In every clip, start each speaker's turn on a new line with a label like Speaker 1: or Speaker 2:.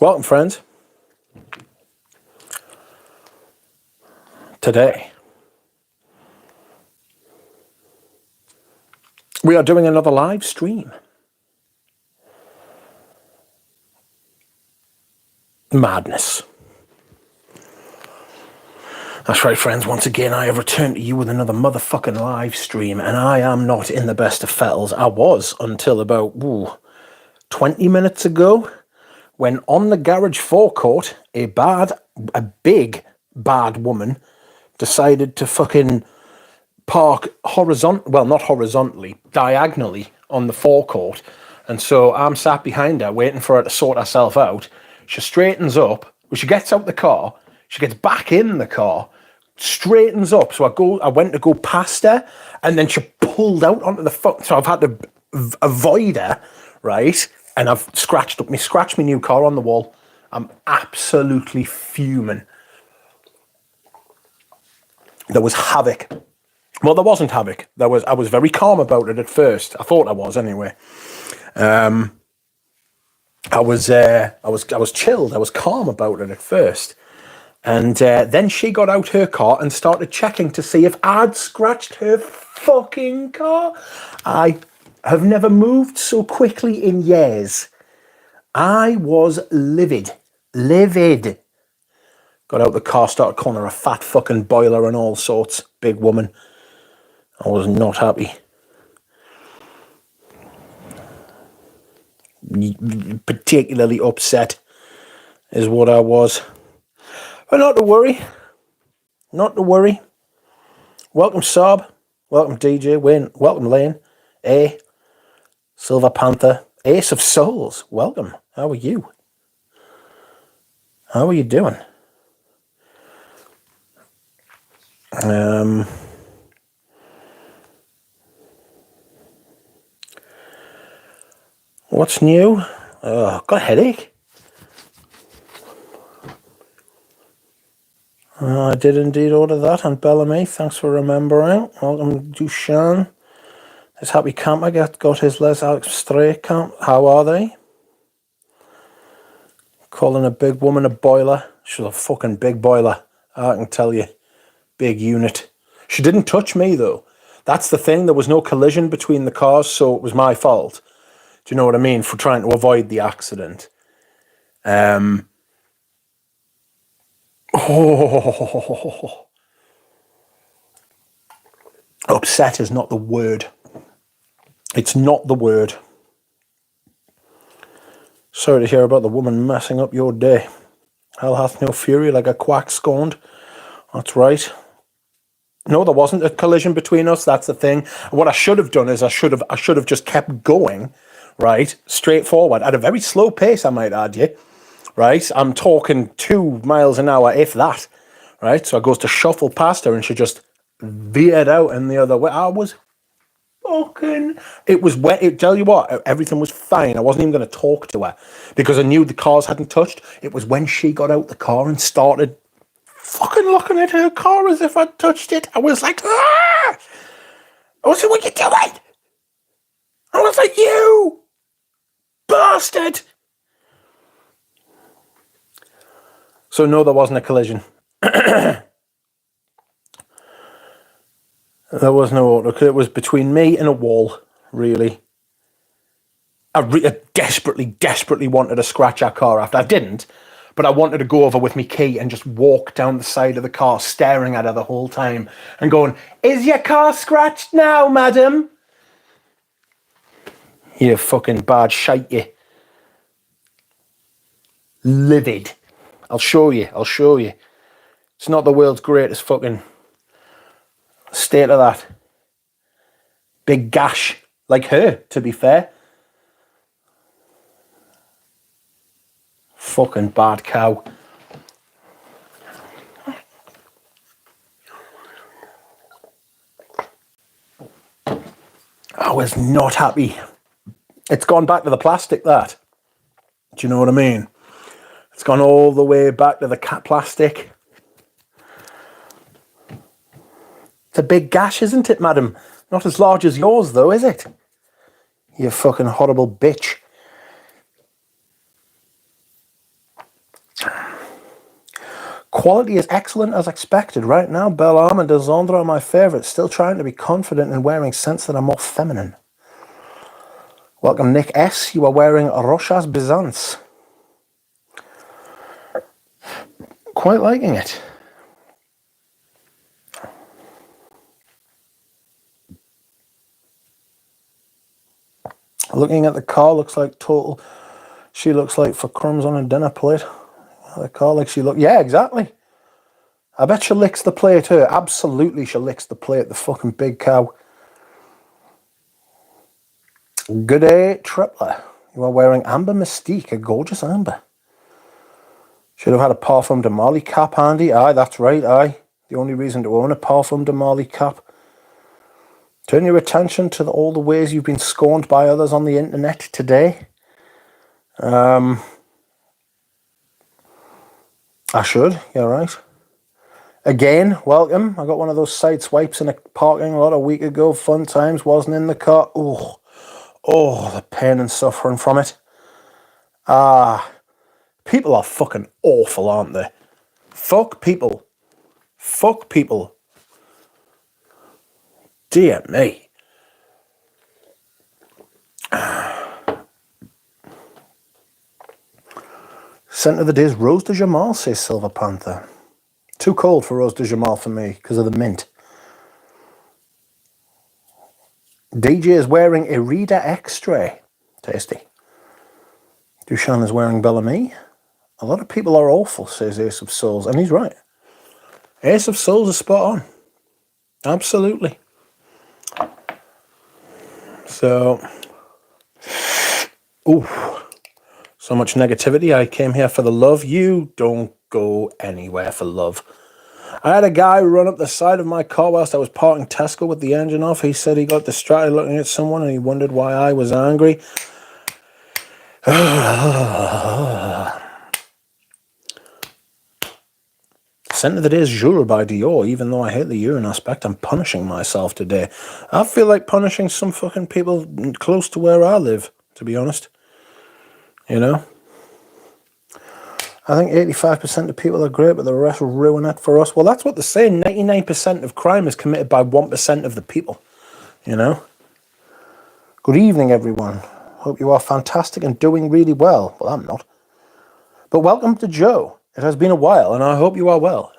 Speaker 1: Welcome, friends. Today, we are doing another live stream. Madness. That's right, friends. Once again, I have returned to you with another motherfucking live stream, and I am not in the best of fettles. I was until about 20 minutes ago, when on the garage forecourt, a big bad woman decided to fucking park not horizontally, diagonally on the forecourt. And so I'm sat behind her waiting for her to sort herself out. She straightens up. Well, she gets out the car. She gets back in the car, straightens up. So I went to go past her, and then she pulled out onto the foot. So I've had to avoid her, right? And I've scratched my new car on the wall. I'm absolutely fuming. There was havoc. Well, there wasn't havoc. I was very calm about it at first. I thought I was anyway. I was chilled. I was calm about it at first, and then she got out her car and started checking to see if I'd scratched her fucking car. I have never moved so quickly in years. I was livid. Got out the car, started calling her a fat fucking boiler and all sorts. Big woman. I was not happy. Particularly upset is what I was. But not to worry. Welcome, Saab. Welcome, DJ Win. Welcome, Lane. A. Silver Panther. Ace of Souls. Welcome. How are you? How are you doing? What's new? Got a headache. I did indeed order that on Bellamy. Thanks for remembering. Welcome, Dushan. This happy camper got his Les Alex Stray camp. How are they? Calling a big woman a boiler. She's a fucking big boiler. I can tell you. Big unit. She didn't touch me, though. That's the thing. There was no collision between the cars, so it was my fault. Do you know what I mean? For trying to avoid the accident. Upset is not the word. It's not the word. Sorry to hear about the woman messing up your day. Hell hath no fury like a quack scorned. That's right. No, there wasn't a collision between us. That's the thing. What I should have done is I should have just kept going, right, straight forward at a very slow pace. I might add you, right. I'm talking 2 miles an hour, if that, right. So I goes to shuffle past her, and she just veered out in the other way. I was fucking. It was wet. Tell you what, everything was fine. I wasn't even going to talk to her because I knew the cars hadn't touched. It was when she got out the car and started fucking looking at her car as if I'd touched it. I was like, ah! I was like, what are you doing? I was like, you bastard. So no, there wasn't a collision. There was no auto. It was between me and a wall, really. I desperately wanted to scratch our car after. I didn't, but I wanted to go over with my key and just walk down the side of the car, staring at her the whole time and going, is your car scratched now, madam? You fucking bad shite, you. Livid. I'll show you. It's not the world's greatest fucking state of that. Big gash. Like her, to be fair. Fucking bad cow. I was not happy. It's gone back to the plastic, that. Do you know what I mean? It's gone all the way back to the plastic. It's a big gash, isn't it, madam? Not as large as yours, though, is it? You fucking horrible bitch. Quality is excellent as expected. Right now, Bellarme and Desandre are my favourites. Still trying to be confident in wearing scents that are more feminine. Welcome, Nick S. You are wearing Rochas Byzance. Quite liking it. Looking at the car, looks like total. She looks like for crumbs on a dinner plate. The car like she look. Yeah, exactly. I bet she licks the plate, her. Absolutely, she licks the plate, the fucking big cow. Good day, Tripler. You are wearing Amber Mystique, a gorgeous amber. Should have had a Parfum de Marly cap handy. Aye, that's right, aye. The only reason to own a Parfum de Marly cap. Turn your attention to all the ways you've been scorned by others on the internet today. I should, you're right. Again, welcome. I got one of those side swipes in a parking lot a week ago. Fun times, wasn't in the car. Oh, the pain and suffering from it. People are fucking awful, aren't they? Fuck people. Fuck people. Dear me. Scent of the day is Rose de Jamal, says Silver Panther. Too cold for Rose de Jamal for me because of the mint. DJ is wearing Irida X-Ray. Tasty. Dushan is wearing Bellamy. A lot of people are awful, says Ace of Souls. And he's right. Ace of Souls is spot on. Absolutely. So, so much negativity. I came here for the love. You don't go anywhere for love. I had a guy run up the side of my car whilst I was parking Tesco with the engine off. He said he got distracted looking at someone and he wondered why I was angry. Scent of the day is Jules by Dior. Even though I hate the urine aspect, I'm punishing myself today. I feel like punishing some fucking people close to where I live, to be honest. You know? I think 85% of people are great, but the rest will ruin it for us. Well, that's what they're saying. 99% of crime is committed by 1% of the people. You know? Good evening, everyone. Hope you are fantastic and doing really well. Well, I'm not. But welcome to Joe. It has been a while, and I hope you are well.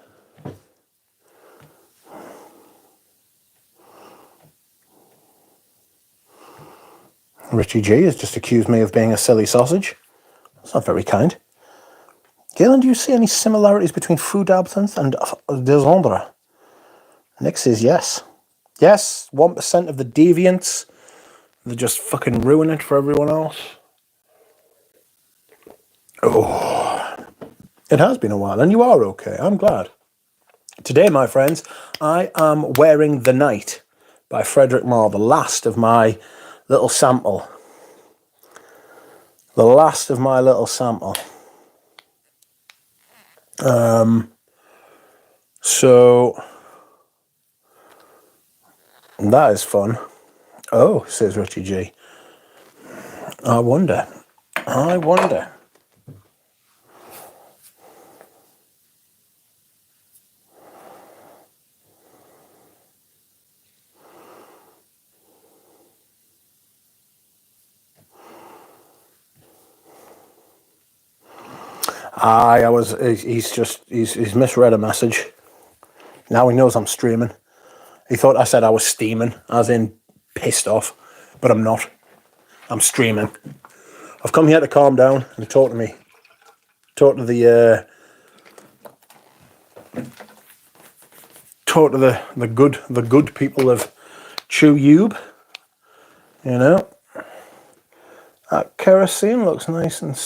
Speaker 1: Richie G has just accused me of being a silly sausage. That's not very kind. Galen, do you see any similarities between Food Absinthe and Desandre? Nick says yes. Yes, 1% of the deviants. They just fucking ruin it for everyone else. Oh, it has been a while, and you are okay. I'm glad. Today, my friends, I am wearing The Night by Frederick Moore, the last of my little sample. The last of my little sample. So that is fun. Oh, says Richie G. I wonder. I he's misread a message. Now he knows I'm streaming. He thought I said I was steaming, as in pissed off, but I'm not. I'm streaming. I've come here to calm down and talk to me. Talk to the good people of ChewYube. You know. That kerosene looks nice and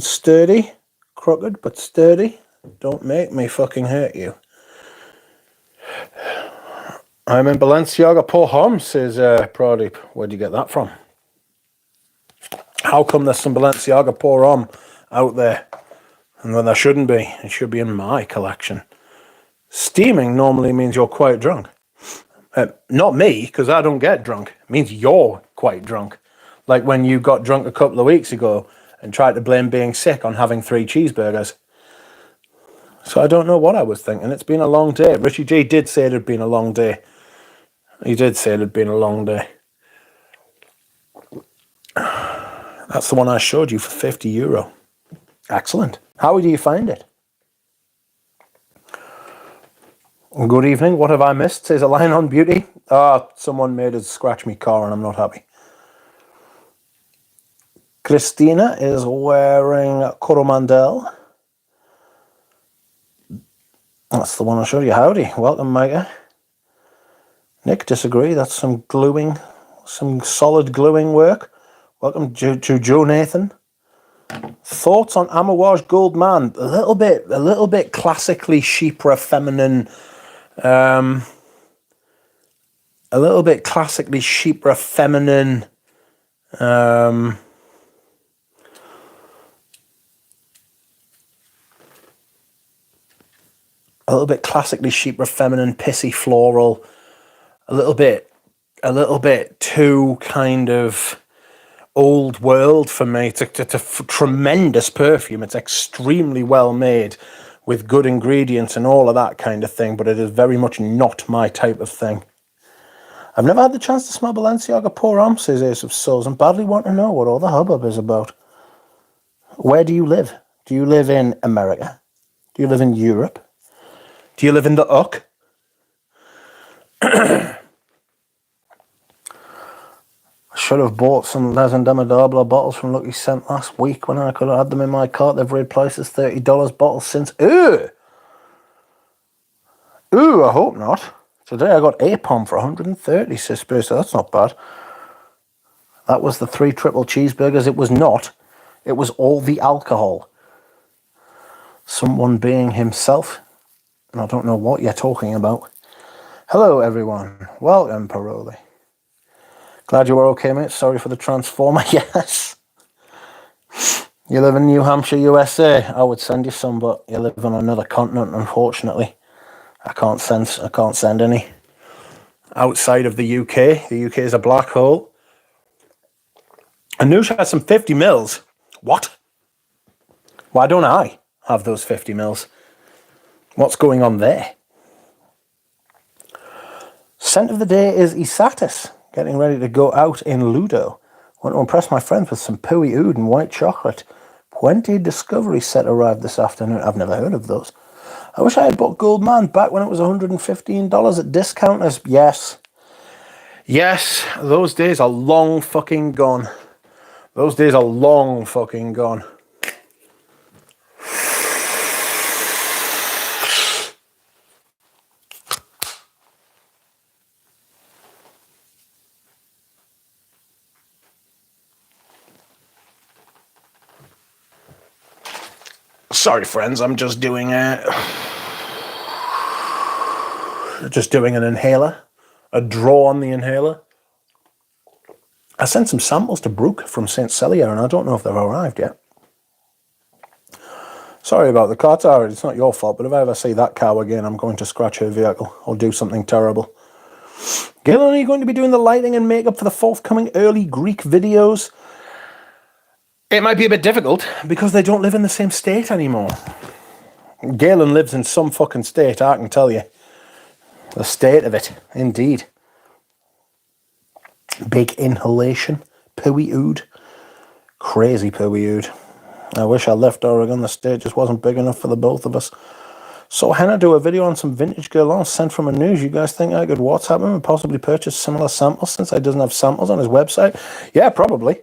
Speaker 1: sturdy. Crooked but sturdy. Don't make me fucking hurt you. I'm in Balenciaga Pour Homme, says Pradeep. Where'd you get that from? How come there's some Balenciaga Pour Homme out there? And when there shouldn't be. It should be in my collection. Steaming normally means you're quite drunk. Not me, because I don't get drunk. It means you're quite drunk. Like when you got drunk a couple of weeks ago and tried to blame being sick on having 3 cheeseburgers. So I don't know what I was thinking. It's been a long day. Richie G did say it had been a long day. He did say it had been a long day. That's the one I showed you for €50. Excellent. How do you find it? Good evening. What have I missed? Says a line on beauty. Someone made us scratch me car and I'm not happy. Christina is wearing Coromandel. That's the one I showed you. Howdy. Welcome, Micah. Nick, disagree. That's some gluing, some solid gluing work. Welcome to Joe Nathan. Thoughts on Amouage Gold Man? A little bit classically Chypre feminine. A little bit classically Chypre feminine. A little bit classically Chypre feminine, pissy floral. A little bit too kind of old world for me. It's a tremendous perfume. It's extremely well made with good ingredients and all of that kind of thing, but it is very much not my type of thing. I've never had the chance to smell Balenciaga Pour Homme, says Ace of Souls, and badly want to know what all the hubbub is about. Where do you live? Do you live in America? Do you live in Europe? Do you live in the UK? I should have bought some Les Indomitable bottles from Lucky Scent last week when I could have had them in my cart. They've raised prices $30 bottles since. Ooh, I hope not. Today I got Apom for 130, says Spurs, so that's not bad. That was the 3 triple cheeseburgers. It was not. It was all the alcohol. Someone being himself. And I don't know what you're talking about. Hello, everyone. Welcome, Paroli. Glad you were okay, mate. Sorry for the Transformer. Yes. You live in New Hampshire, USA. I would send you some, but you live on another continent, unfortunately. I can't send any. Outside of the UK. The UK is a black hole. Anoush has some 50 mils. What? Why don't I have those 50 mils? What's going on there? Scent of the day is Isatis. Getting ready to go out in Ludo. Want to impress my friends with some Pooey Oud and white chocolate. Puente Discovery set arrived this afternoon. I've never heard of those. I wish I had bought Gold Man back when it was $115 at discounters. Yes. Yes, those days are long fucking gone. Those days are long fucking gone. Sorry, friends, I'm just doing an inhaler, a draw on the inhaler. I sent some samples to Brooke from St. Celia, and I don't know if they've arrived yet. Sorry about the car, Tara. It's not your fault, but if I ever see that cow again, I'm going to scratch her vehicle or do something terrible. Galen, are you going to be doing the lighting and makeup for the forthcoming early Greek videos? It might be a bit difficult because they don't live in the same state anymore. Galen lives in some fucking state, I can tell you. The state of it, indeed. Big inhalation, Pooey Oud. Crazy Pooey Oud. I wish I left Oregon. The state just wasn't big enough for the both of us. So Henna do a video on some vintage Guerlain sent from a news. You guys think I could WhatsApp him and possibly purchase similar samples since he doesn't have samples on his website? Yeah, probably.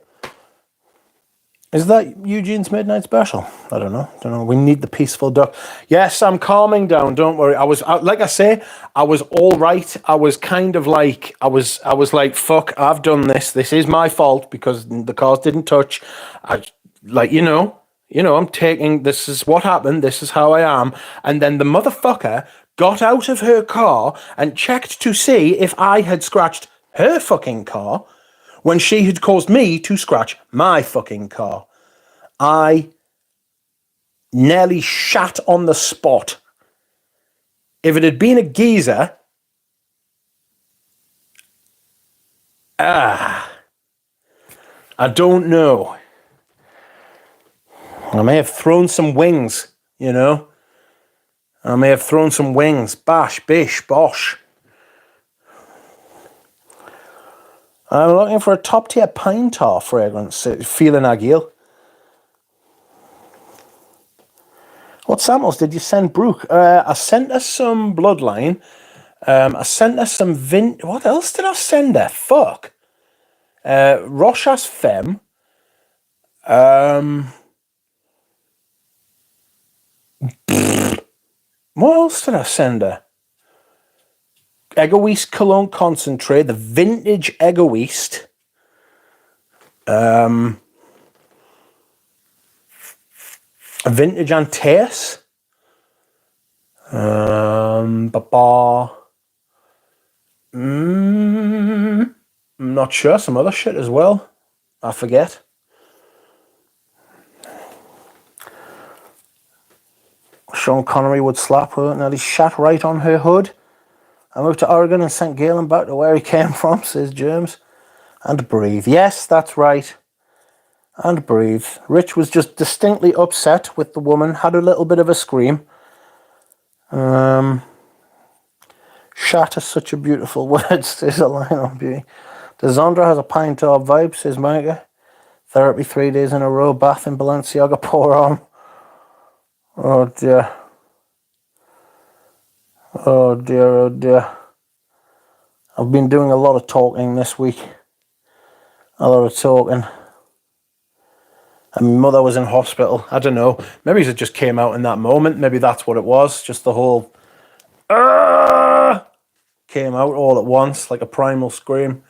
Speaker 1: Is that Eugene's Midnight Special? I don't know. We need the peaceful duck. Yes, I'm calming down. Don't worry. Like I say, I was all right. I was kind of like, I was like, fuck, I've done this. This is my fault because the cars didn't touch. I'm taking, this is what happened. This is how I am. And then the motherfucker got out of her car and checked to see if I had scratched her fucking car when she had caused me to scratch my fucking car. I nearly shat on the spot. If it had been a geezer, I don't know. I may have thrown some wings, you know. I may have thrown some wings. Bash, bish, bosh. I'm looking for a top-tier pine tar fragrance. Feeling Agil. What samples did you send Brooke? I sent her some Bloodline. I sent her some What else did I send her? Fuck. Rochas Femme. What else did I send her? Egoist Cologne Concentrate, the vintage Egoist. Vintage Antaeus. I'm not sure. Some other shit as well. I forget. Sean Connery would slap her, and he shat right on her hood. I moved to Oregon and sent Galen back to where he came from, says Germs. And breathe. Yes, that's right. And breathe. Rich was just distinctly upset with the woman, had a little bit of a scream. Shat is such a beautiful word, says a line on beauty. The Zondra has a pine tar vibe, says Micah. Therapy 3 days in a row, bath in Balenciaga, poor arm. Oh dear. Oh dear, oh dear. I've been doing a lot of talking this week. A lot of talking. And my mother was in hospital. I don't know. Maybe it just came out in that moment. Maybe that's what it was. Just the whole came out all at once like a primal scream.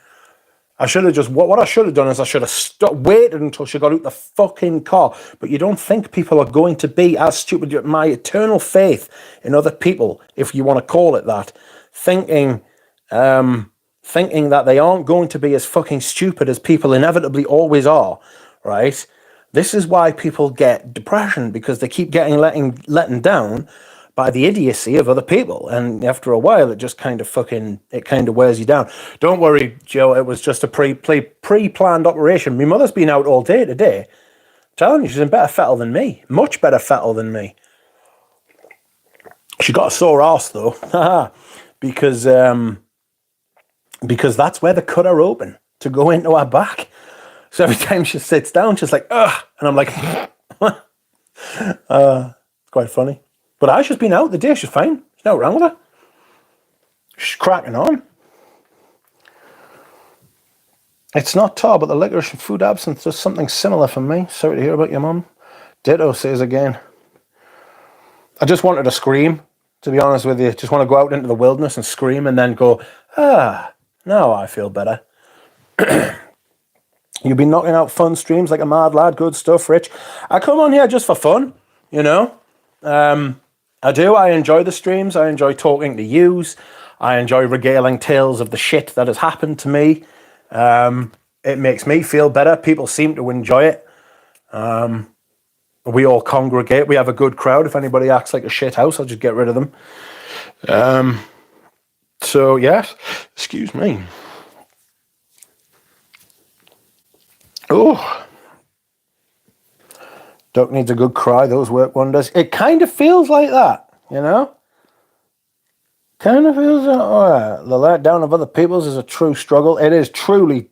Speaker 1: I should have just, what I should have done is I should have waited until she got out the fucking car. But you don't think people are going to be as stupid. My eternal faith in other people, if you want to call it that, thinking that they aren't going to be as fucking stupid as people inevitably always are, right? This is why people get depression, because they keep getting letting down by the idiocy of other people, and after a while it just kind of wears you down. Don't worry, Joe, it was just a pre-planned operation. My mother's been out all day today. I'm telling you, she's in better fettle than me. Much better fettle than me. She got a sore arse though. because that's where the cutter open to go into her back. So every time she sits down, she's like, ugh, and I'm like, it's quite funny. But Aisha's been out the day, she's fine. There's no wrong with her. She's cracking on. It's not tar, but the licorice and food absinthe does something similar for me. Sorry to hear about your mum. Ditto, says again. I just wanted to scream, to be honest with you. Just want to go out into the wilderness and scream and then go, now I feel better. You've been knocking out fun streams like a mad lad. Good stuff, Rich. I come on here just for fun, you know. I do. I enjoy the streams. I enjoy talking to yous. I enjoy regaling tales of the shit that has happened to me. It makes me feel better. People seem to enjoy it. We all congregate. We have a good crowd. If anybody acts like a shit house, I'll just get rid of them. So, yes. Excuse me. Oh. Duck needs a good cry. Those work wonders. It kind of feels like that, you know? Kind of feels like the letdown of other people's is a true struggle. It is truly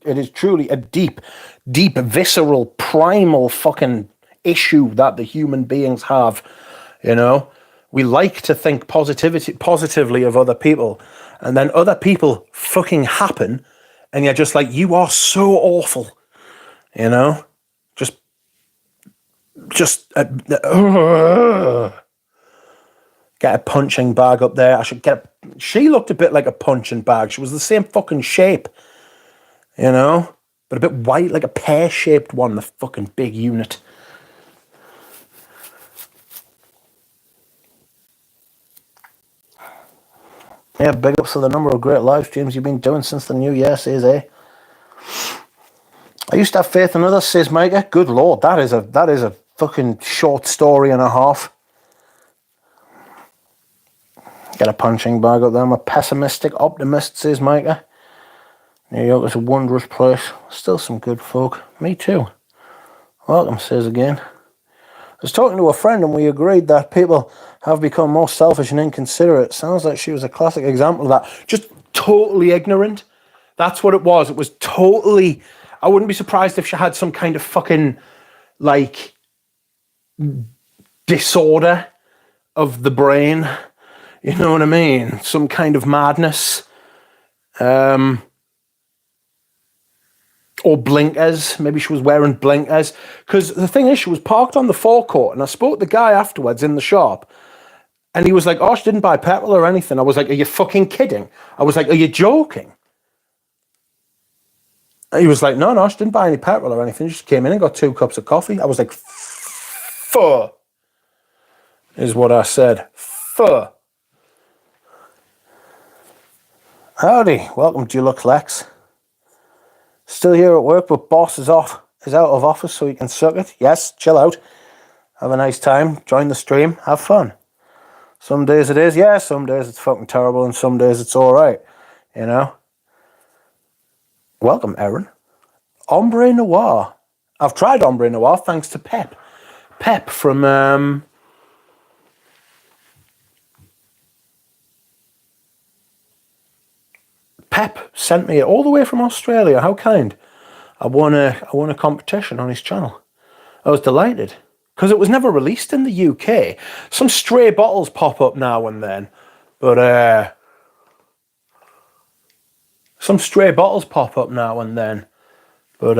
Speaker 1: a deep, visceral, primal fucking issue that the human beings have, you know? We like to think positively of other people, and then other people fucking happen, and you're just like, you are so awful, you know? Just get a punching bag up there. She looked a bit like a punching bag. She was the same fucking shape, you know, but a bit white, like a pear-shaped one, the fucking big unit. Yeah, big ups for the number of great live streams you've been doing since the new year, says A. I used to have faith in others, says Micah. Good Lord, that is a fucking short story and a half. Get a punching bag up there. I'm a pessimistic optimist, says Micah. New York is a wondrous place. Still some good folk. Me too. Welcome, says again. was talking to a friend and we agreed that people have become more selfish and inconsiderate. Sounds like she was a classic example of that. Just totally ignorant. That's what it was. It was totally... I wouldn't be surprised if she had some kind of fucking, like, disorder of the brain. You know what I mean? Some kind of madness. Or blinkers. Maybe she was wearing blinkers. Because the thing is, she was parked on the forecourt, and I spoke to the guy afterwards in the shop, and he was like, oh, she didn't buy petrol or anything. I was like, are you fucking kidding? I was like, are you joking? And he was like, no, she didn't buy any petrol or anything. She just came in and got 2 cups of coffee. I was like, fuh, is what I said. Fuh. Howdy, welcome to Lux Lex. Still here at work, but boss is out of office, so he can suck it. Yes, chill out. Have a nice time. Join the stream. Have fun. Some days it is, yeah. Some days it's fucking terrible, and some days it's all right. You know. Welcome, Erin. Ombre Noir. I've tried Ombre Noir thanks to Pep. Pep from Pep sent me it all the way from Australia. How kind. I won a competition on his channel. I was delighted. Because it was never released in the UK. Some stray bottles pop up now and then. But, some stray bottles pop up now and then. But,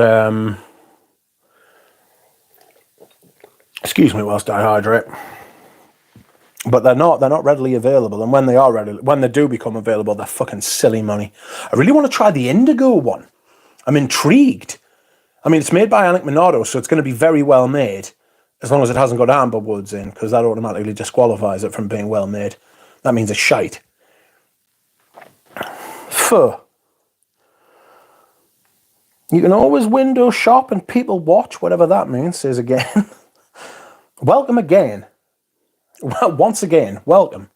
Speaker 1: excuse me whilst I hydrate. But they're not readily available, and when they do become available, they're fucking silly money. I really want to try the indigo one. I'm intrigued. I mean, it's made by Alec Minardo, so it's going to be very well made, as long as it hasn't got amber woods in, because that automatically disqualifies it from being well made. That means it's shite. Fuh. You can always window shop and people watch, whatever that means, says again. Welcome again. Well, once again, welcome.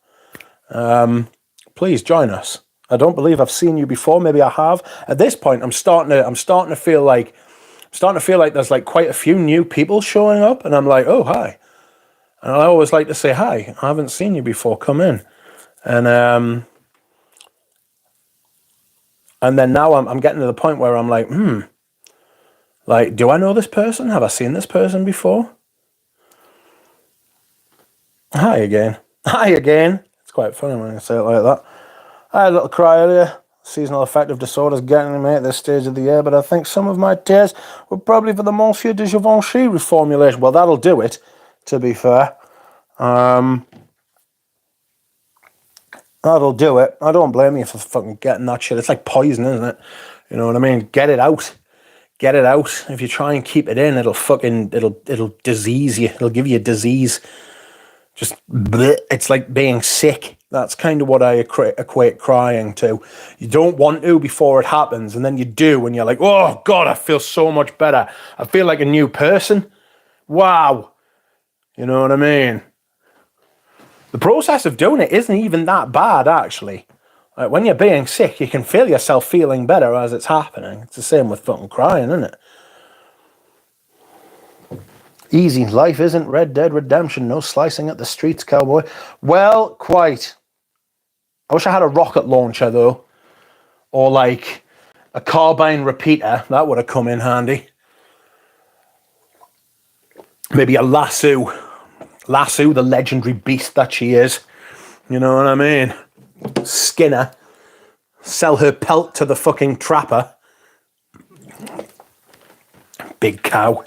Speaker 1: Please join us. I don't believe I've seen you before. Maybe I have. At this point, I'm starting to feel like there's like quite a few new people showing up, and I'm like, oh, hi. And I always like to say hi. I haven't seen you before. Come in. And then now I'm getting to the point where I'm like, like, do I know this person? Have I seen this person before? Hi again. Hi again. It's quite funny when I say it like that. I had a little cry earlier. Seasonal affective disorders getting to me at this stage of the year, but I think some of my tears were probably for the Monsieur de Givenchy reformulation. Well, that'll do it, to be fair. That'll do it. I don't blame you for fucking getting that shit. It's like poison, isn't it? You know what I mean? Get it out. Get it out. If you try and keep it in, it'll disease you. It'll give you a disease. Just bleh. It's like being sick. That's kind of what I equate crying to. You don't want to before it happens, and then you do, and you're like, oh, God, I feel so much better. I feel like a new person. Wow. You know what I mean? The process of doing it isn't even that bad, actually. Like, when you're being sick, you can feel yourself feeling better as it's happening. It's the same with fucking crying, isn't it? Easy. Life isn't Red Dead Redemption. No slicing at the streets, cowboy. Well, quite. I wish I had a rocket launcher, though. Or, like, a carbine repeater. That would have come in handy. Maybe a lasso. Lasso, the legendary beast that she is. You know what I mean? Skin her. Sell her pelt to the fucking trapper. Big cow.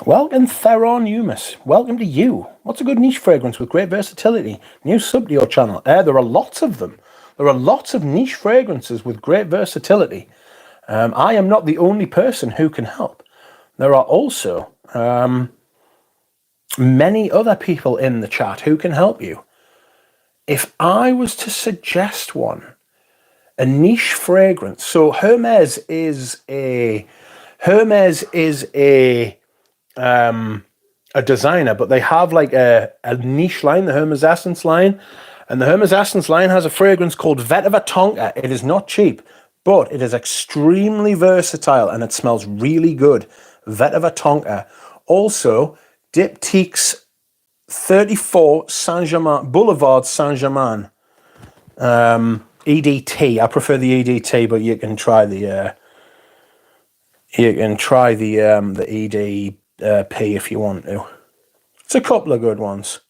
Speaker 1: Welcome, Theron Humus. Welcome to you. What's a good niche fragrance with great versatility? New sub to your channel. There are lots of them. There are lots of niche fragrances with great versatility. I am not the only person who can help. There are also many other people in the chat who can help you. If I was to suggest one, a niche fragrance. So Hermes is a designer, but they have like a niche line, the Hermes Essence line, and the Hermes Essence line has a fragrance called Vetiver Tonka. It is not cheap, but it is extremely versatile and it smells really good. Vetiver Tonka. Also, Diptyque's 34 Saint-Germain, Boulevard Saint-Germain. EDT. I prefer the EDT, but you can try the EDP if you want to. It's a couple of good ones.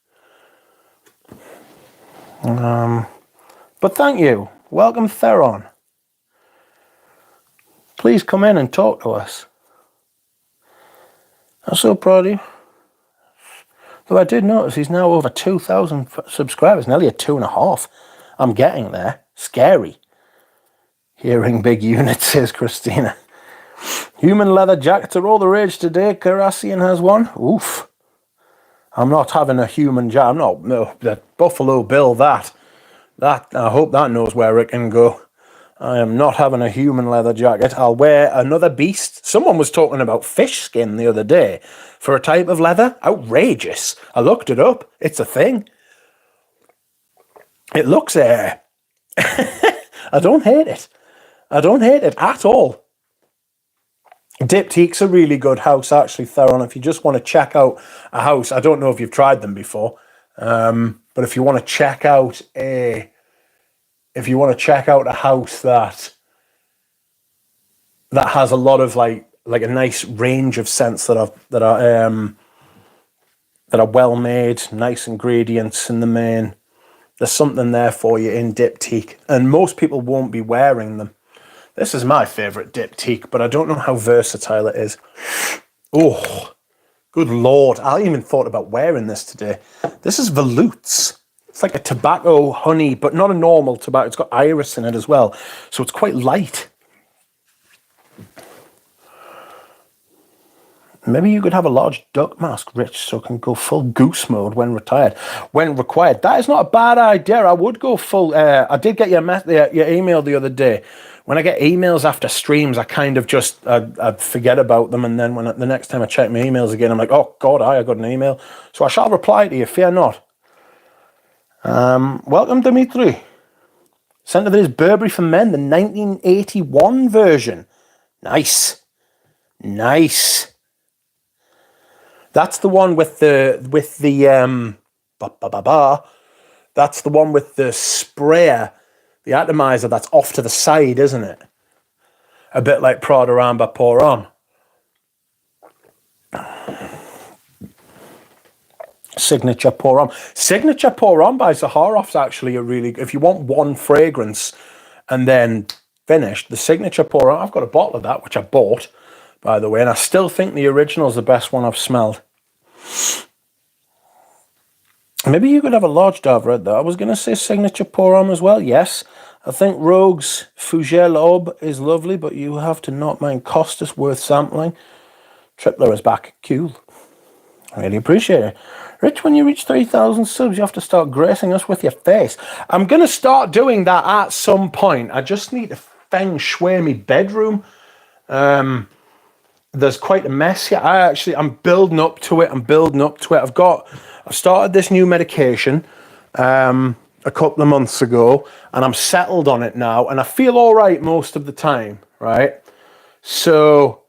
Speaker 1: But thank you. Welcome, Theron. Please come in and talk to us. I'm so proud of you. Though I did notice he's now over 2,000 subscribers, nearly a 2.5. I'm getting there. Scary. Hearing big units, says Christina. Human leather jackets are all the rage today. Carassian has one. Oof. I'm not having a human jacket. I'm not. No, the Buffalo Bill, that. I hope that knows where it can go. I am not having a human leather jacket. I'll wear another beast. Someone was talking about fish skin the other day for a type of leather. Outrageous. I looked it up. It's a thing. It looks I don't hate it. I don't hate it at all. Diptyque's a really good house, actually, Theron. If you just want to check out a house, I don't know if you've tried them before, but if you want to check out a house that has a lot of like a nice range of scents that are well made, nice ingredients in the main, there's something there for you in Diptyque, and most people won't be wearing them. This is my favourite Diptyque, but I don't know how versatile it is. Oh, good Lord. I even thought about wearing this today. This is Volutes. It's like a tobacco honey, but not a normal tobacco. It's got iris in it as well, so it's quite light. Maybe you could have a large duck mask, Rich, so it can go full goose mode when required. That is not a bad idea. I would go full. I did get your email the other day. When I get emails after streams, I kind of just I forget about them, and then when the next time I check my emails again, I'm like, oh God, I got an email. So I shall reply to you. Fear not. Welcome, Dimitri. Centre that is Burberry for Men, the 1981 version. Nice. That's the one with the that's the one with the sprayer, the atomizer that's off to the side, isn't it? A bit like Prada Amber Pour On. Signature Pour On. Signature Pour On by Zaharoff's actually a really, if you want one fragrance and then finished, the Signature Pour On, I've got a bottle of that, which I bought, by the way, and I still think the original is the best one I've smelled. Maybe you could have a large Dove Red, though. I was going to say Signature Pour On as well, yes. I think Rogue's Fougère L'Aube is lovely, but you have to not mind Costas, worth sampling. Tripler is back. Cool. I really appreciate it. Rich, when you reach 3,000 subs, you have to start gracing us with your face. I'm going to start doing that at some point. I just need to feng shui my bedroom. There's quite a mess here. I'm building up to it. I've started this new medication a couple of months ago, and I'm settled on it now, and I feel all right most of the time, right? So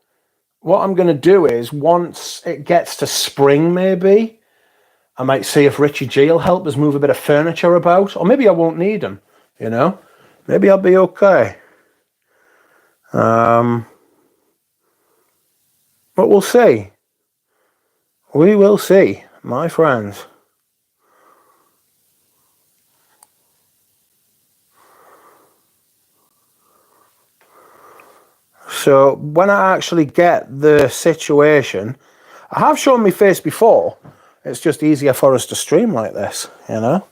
Speaker 1: what I'm going to do is, once it gets to spring, maybe, I might see if Richie G will help us move a bit of furniture about, or maybe I won't need him, you know? Maybe I'll be okay. But we'll see. We will see, my friends. So when I actually get the situation, I have shown my face before. It's just easier for us to stream like this, you know?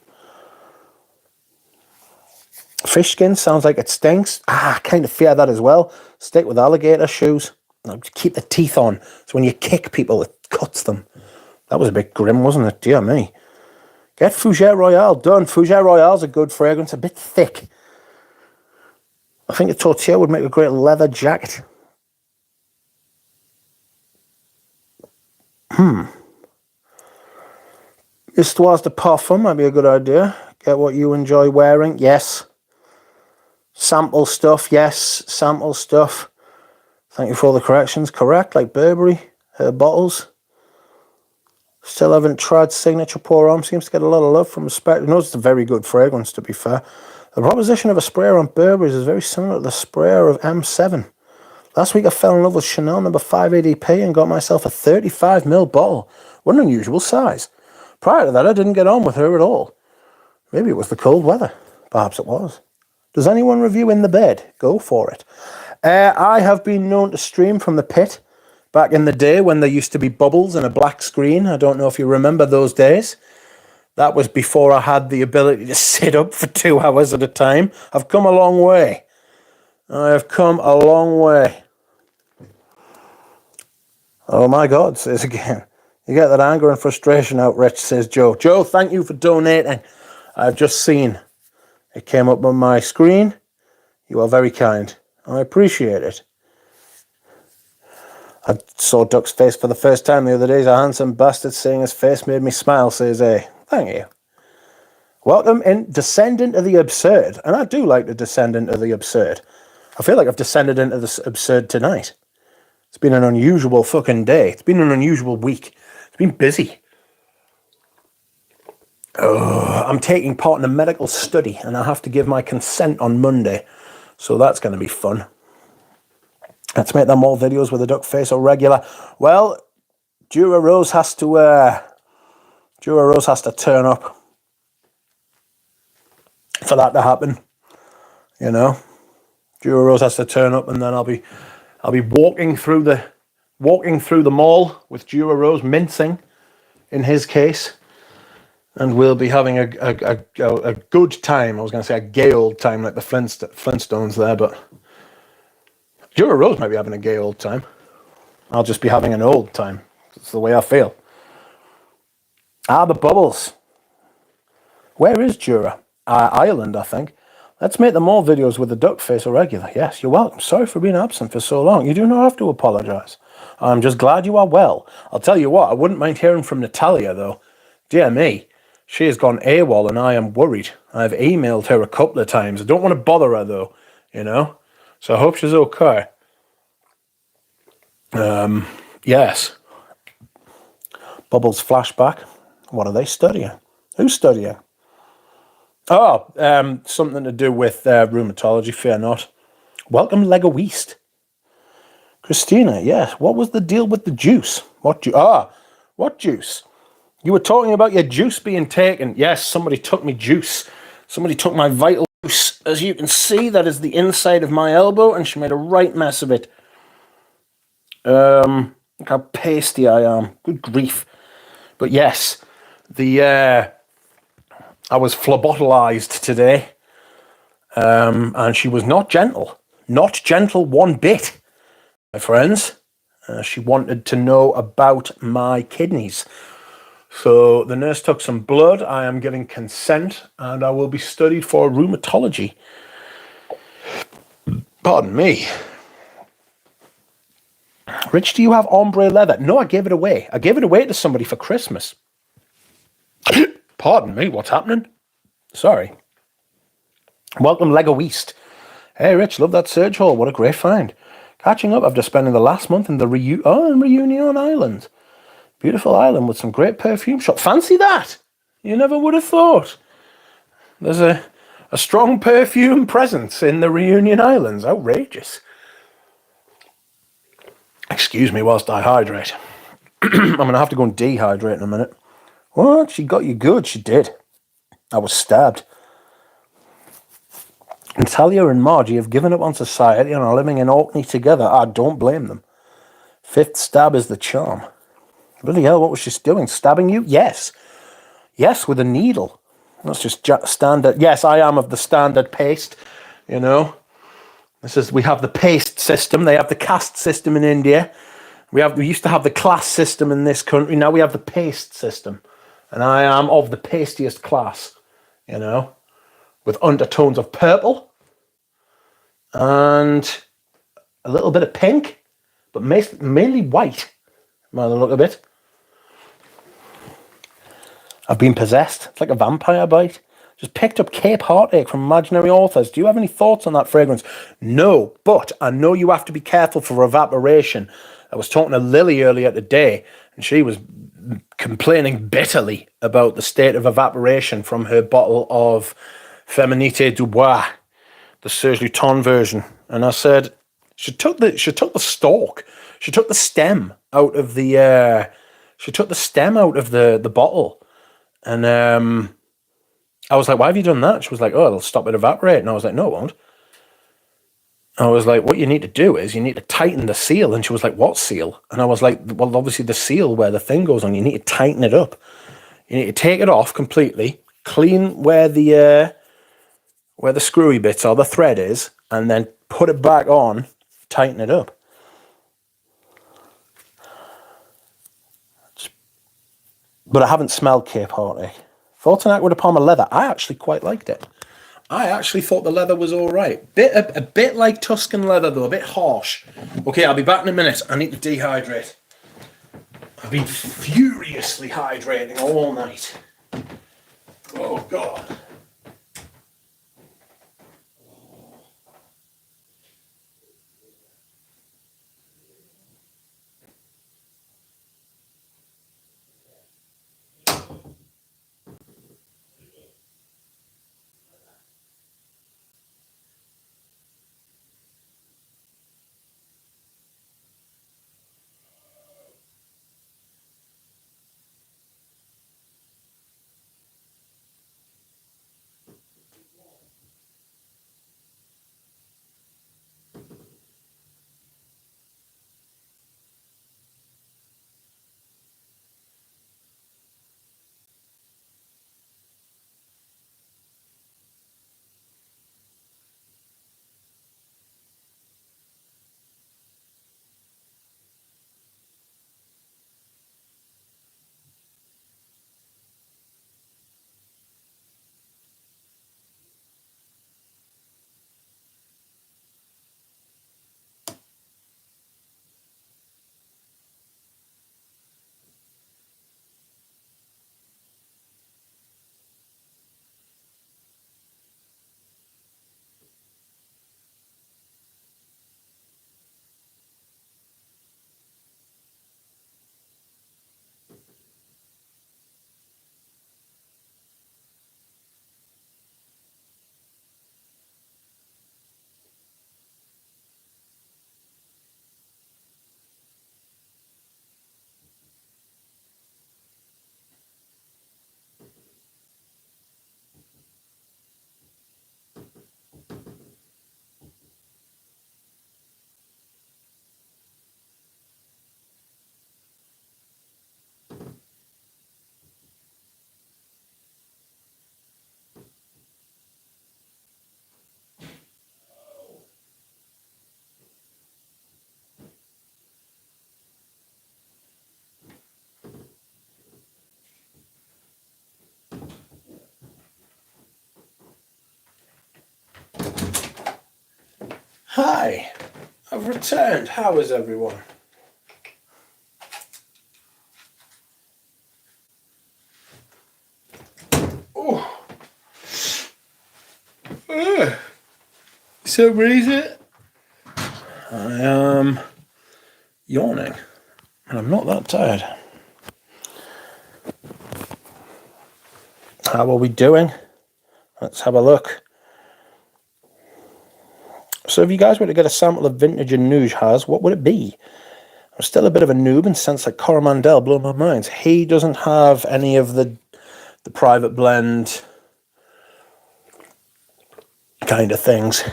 Speaker 1: Fish skin sounds like it stinks. I kind of fear that as well. Stick with alligator shoes. Keep the teeth on, so when you kick people, it cuts them. That was a bit grim, wasn't it? Dear me. Get Fougère Royale done. Fougère Royale's a good fragrance, a bit thick. I think a tortilla would make a great leather jacket. Histoire de Parfum might be a good idea. Get what you enjoy wearing. Yes. Sample stuff. Yes. Sample stuff. Thank you for all the corrections. Correct, like Burberry. Her bottles. Still haven't tried Signature Pour On. Seems to get a lot of love from respect. Knows it's a very good fragrance, to be fair. The proposition of a sprayer on Burberry is very similar to the sprayer of M7. Last week I fell in love with Chanel number 5 ADP and got myself a 35ml bottle. What an unusual size. Prior to that, I didn't get on with her at all. Maybe it was the cold weather. Perhaps it was. Does anyone review In the Bed? Go for it. I have been known to stream from the pit back in the day when there used to be bubbles and a black screen. I don't know if you remember those days. That was before I had the ability to sit up for 2 hours at a time. I've come a long way. I have come a long way. Oh my God, says again. You get that anger and frustration out, Rich, says Joe. Joe, thank you for donating. I've just seen it came up on my screen. You are very kind. I appreciate it. I saw Duck's face for the first time the other day. He's a handsome bastard. Seeing his face made me smile, says A. Thank you. Welcome in, descendant of the absurd. And I do like to descend into the absurd. I feel like I've descended into the absurd tonight. It's been an unusual fucking day. It's been an unusual week. It's been busy. I'm taking part in a medical study and I have to give my consent on Monday. So that's going to be fun. Let's make them more videos with a duck face or regular. Well, Dura Rose has to turn up for that to happen. You know, Dura Rose has to turn up, and then I'll be walking through the mall with Dura Rose mincing, in his case, and we'll be having a good time. I was going to say a gay old time like the Flintstones there, but Dura Rose might be having a gay old time. I'll just be having an old time. It's the way I feel. The bubbles. Where is Dura? Ireland, I think. Let's make them more videos with the duck face or regular. Yes, you're welcome. Sorry for being absent for so long. You do not have to apologise. I'm just glad you are well. I'll tell you what, I wouldn't mind hearing from Natalia, though. Dear me, she has gone AWOL and I am worried. I've emailed her a couple of times. I don't want to bother her, though, you know? So I hope she's okay. Yes. Bubbles flashback. What are they studying? Who's studying? Something to do with rheumatology, fear not. Welcome, Lego East. Christina, yes. What was the deal with the juice? What juice? You were talking about your juice being taken. Yes, somebody took me juice. Somebody took my vital juice. As you can see, that is the inside of my elbow, and she made a right mess of it. Look how pasty I am. Good grief. But yes, I was phlebotomized today, and she was not gentle. Not gentle one bit, my friends. She wanted to know about my kidneys. So the nurse took some blood. I am giving consent, and I will be studied for rheumatology. Pardon me. Rich, do you have ombre leather? No, I gave it away. I gave it away to somebody for Christmas. Pardon me, what's happening? Sorry. Welcome, Lego East. Hey, Rich, love that Surge Hall. What a great find. Catching up after spending the last month in the Reunion Island. Beautiful island with some great perfume shop. Fancy that! You never would have thought. There's a strong perfume presence in the Reunion Islands. Outrageous. Excuse me whilst I hydrate. I'm going to have to go and dehydrate in a minute. What? She got you good. She did. I was stabbed. Natalia and Margie have given up on society and are living in Orkney together. I don't blame them. Fifth stab is the charm. Bloody hell, what was she doing? Stabbing you? Yes. Yes, with a needle. That's just standard. Yes, I am of the standard paste, you know. We have the paste system. They have the caste system in India. We used to have the class system in this country. Now we have the paste system. And I am of the pastiest class, you know, with undertones of purple and a little bit of pink, but mainly white, by the look of it. I've been possessed. It's like a vampire bite. Just picked up Cape Heartache from Imaginary Authors. Do you have any thoughts on that fragrance? No, but I know you have to be careful for evaporation. I was talking to Lily earlier today, and she was complaining bitterly about the state of evaporation from her bottle of Feminité Dubois, the Serge Luton version. And I said, she took the stalk, she took the stem out of the bottle, and I was like, why have you done that? She was like, oh, it'll stop it evaporating. And I was like, no, it won't. I was like, what you need to do is you need to tighten the seal. And she was like, what seal? And I was like, well, obviously the seal where the thing goes on, you need to tighten it up. You need to take it off completely, clean where the screwy bits or the thread is, and then put it back on, tighten it up. But I haven't smelled Cape Heartache. Thoughts on Aqua de Palma leather? I actually quite liked it. I actually thought the leather was all right. A bit like Tuscan leather, though, a bit harsh. Okay, I'll be back in a minute. I need to dehydrate. I've been furiously hydrating all night. Oh, God. Hi, I've returned. How is everyone? Oh, so breezy. I am yawning, and I'm not that tired. How are we doing? Let's have a look. So if you guys were to get a sample of vintage and Nuge has, what would it be? I'm still a bit of a noob in the sense like Coromandel blew my mind. He doesn't have any of the private blend kind of things.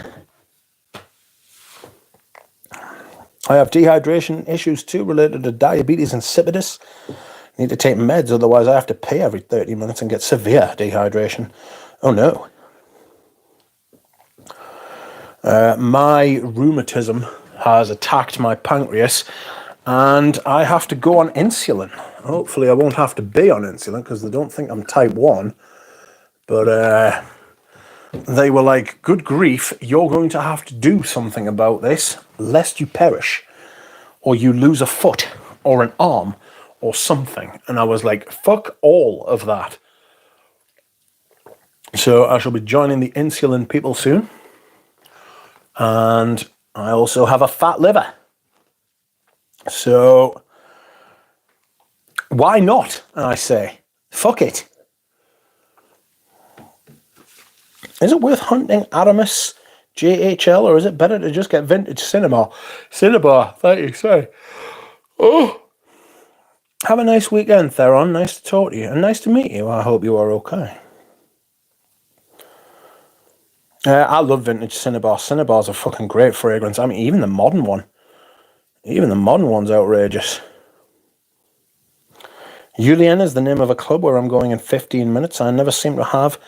Speaker 1: I have dehydration issues too related to diabetes insipidus. Need to take meds, otherwise I have to pee every 30 minutes and get severe dehydration. Oh no. My rheumatism has attacked my pancreas and I have to go on insulin. Hopefully I won't have to be on insulin because they don't think I'm type 1. But they were like, good grief, you're going to have to do something about this lest you perish or you lose a foot or an arm or something. And I was like, fuck all of that. So I shall be joining the insulin people soon. And I also have a fat liver. So Why not? I say. Fuck it. Is it worth hunting Aramis JHL, or is it better to just get vintage Cinnabar? Cinnabar, thank you, sorry. Oh. Have a nice weekend, Theron. Nice to talk to you, and nice to meet you. I hope you are okay. I love vintage Cinnabar. Cinnabar's a fucking great fragrance. I mean, even the modern one. Even the modern one's outrageous. Julien is the name of a club where I'm going in 15 minutes. I never seem to have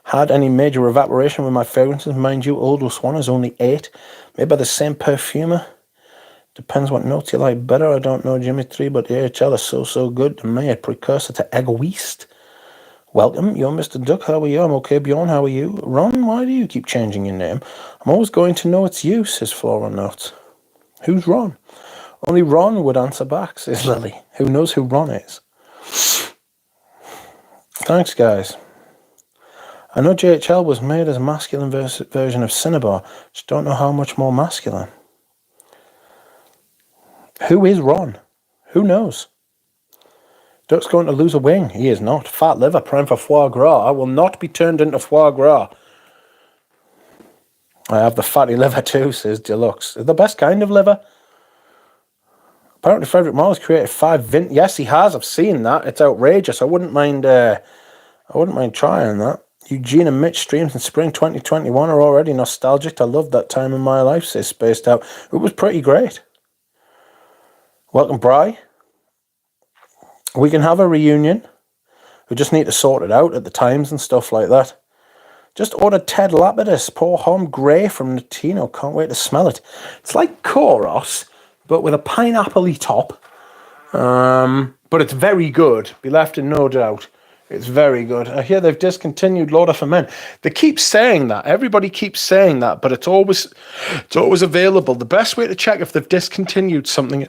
Speaker 1: had any major evaporation with my fragrances. Mind you, Old Swan is only 8. Made by the same perfumer. Depends what notes you like better. I don't know Jimmy 3, but the AHL is so good to me. A precursor to Egoist. Welcome, you're Mr. Duck. How are you? I'm okay, Bjorn. How are you? Ron, why do you keep changing your name? I'm always going to know its use, says Flora Notes. Who's Ron? Only Ron would answer back, says Lily. Who knows who Ron is? Thanks, guys. I know JHL was made as a masculine version of Cinnabar. Just don't know how much more masculine. Who is Ron? Who knows? Duck's going to lose a wing. He is not. Fat liver, prime for foie gras. I will not be turned into foie gras. I have the fatty liver too, says Deluxe. The best kind of liver. Apparently Frederick Marles created 5 vint. Yes, he has. I've seen that. It's outrageous. I wouldn't mind trying that. Eugene and Mitch streams in spring 2021 are already nostalgic. I loved that time in my life, says Spaced Out. It was pretty great. Welcome, Bri. We can have a reunion. We just need to sort it out at the times and stuff like that. Just ordered Ted Lapidus, Pour Homme Grey from Notino. Can't wait to smell it. It's like Koros, but with a pineapple-y top. But it's very good. Be left in no doubt. It's very good. I hear they've discontinued Lauder for Men. They keep saying that. Everybody keeps saying that, but it's always available. The best way to check if they've discontinued something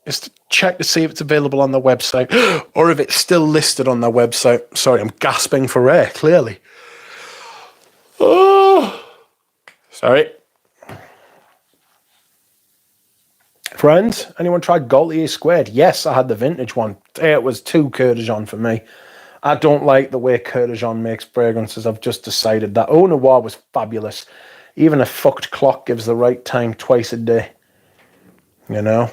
Speaker 1: is to check to see if it's available on their website or if it's still listed on their website. Sorry, I'm gasping for air, clearly. Oh, sorry. Friends, anyone tried Gaultier Squared? Yes, I had the vintage one. It was too Coeur de Jean for me. I don't like the way Coeur de Jean makes fragrances. I've just decided that. Eau Noir was fabulous. Even a fucked clock gives the right time twice a day. You know?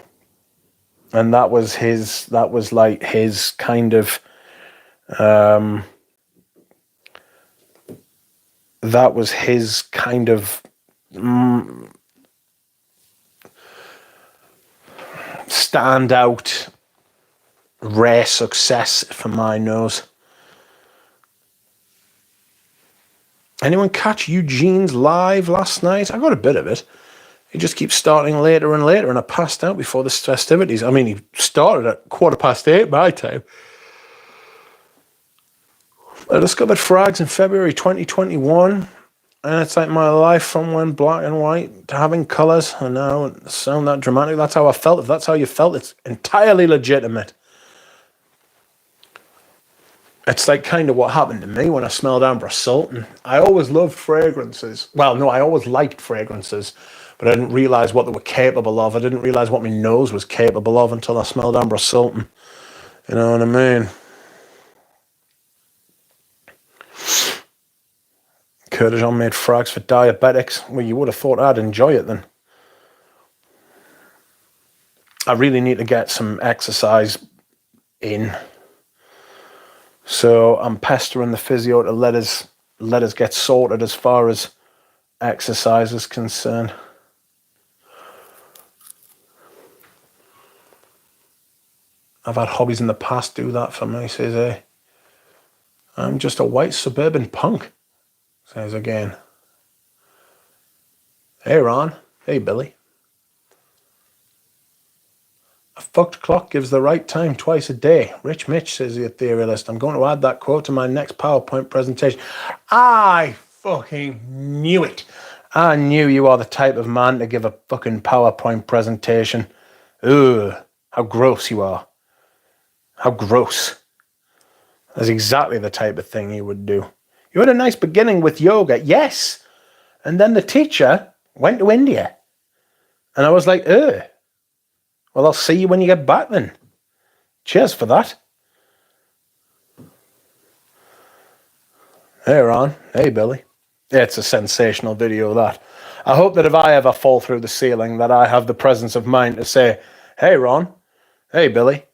Speaker 1: And that was like his kind of, standout rare success for my nose. Anyone catch Eugene's live last night? I got a bit of it. He just keeps starting later and later, and I passed out before the festivities. I mean, he started at 8:15 my time. I discovered Frags in February 2021, and it's like my life from when black and white to having colours, and now it sound that dramatic. That's how I felt. If that's how you felt, it's entirely legitimate. It's like kind of what happened to me when I smelled Amber Sultan. I always loved fragrances. Well, no, I always liked fragrances, but I didn't realise what they were capable of. I didn't realise what my nose was capable of until I smelled Amber Sultan. You know what I mean? Coeur de Jean made frags for diabetics. Well, you would have thought I'd enjoy it then. I really need to get some exercise in. So I'm pestering the physio to let us get sorted as far as exercise is concerned. I've had hobbies in the past do that for me, says A. I'm just a white suburban punk, says again. Hey Ron, hey Billy. A fucked clock gives the right time twice a day. Rich Mitch, says the etherealist. I'm going to add that quote to my next PowerPoint presentation. I fucking knew it. I knew you are the type of man to give a fucking PowerPoint presentation. Ugh, how gross you are. How gross. That's exactly the type of thing you would do. You had a nice beginning with yoga, yes. And then the teacher went to India. And I was like, ugh. Well, I'll see you when you get back then. Cheers for that. Hey, Ron. Hey, Billy. It's a sensational video, that. I hope that if I ever fall through the ceiling, that I have the presence of mind to say, hey, Ron. Hey, Billy.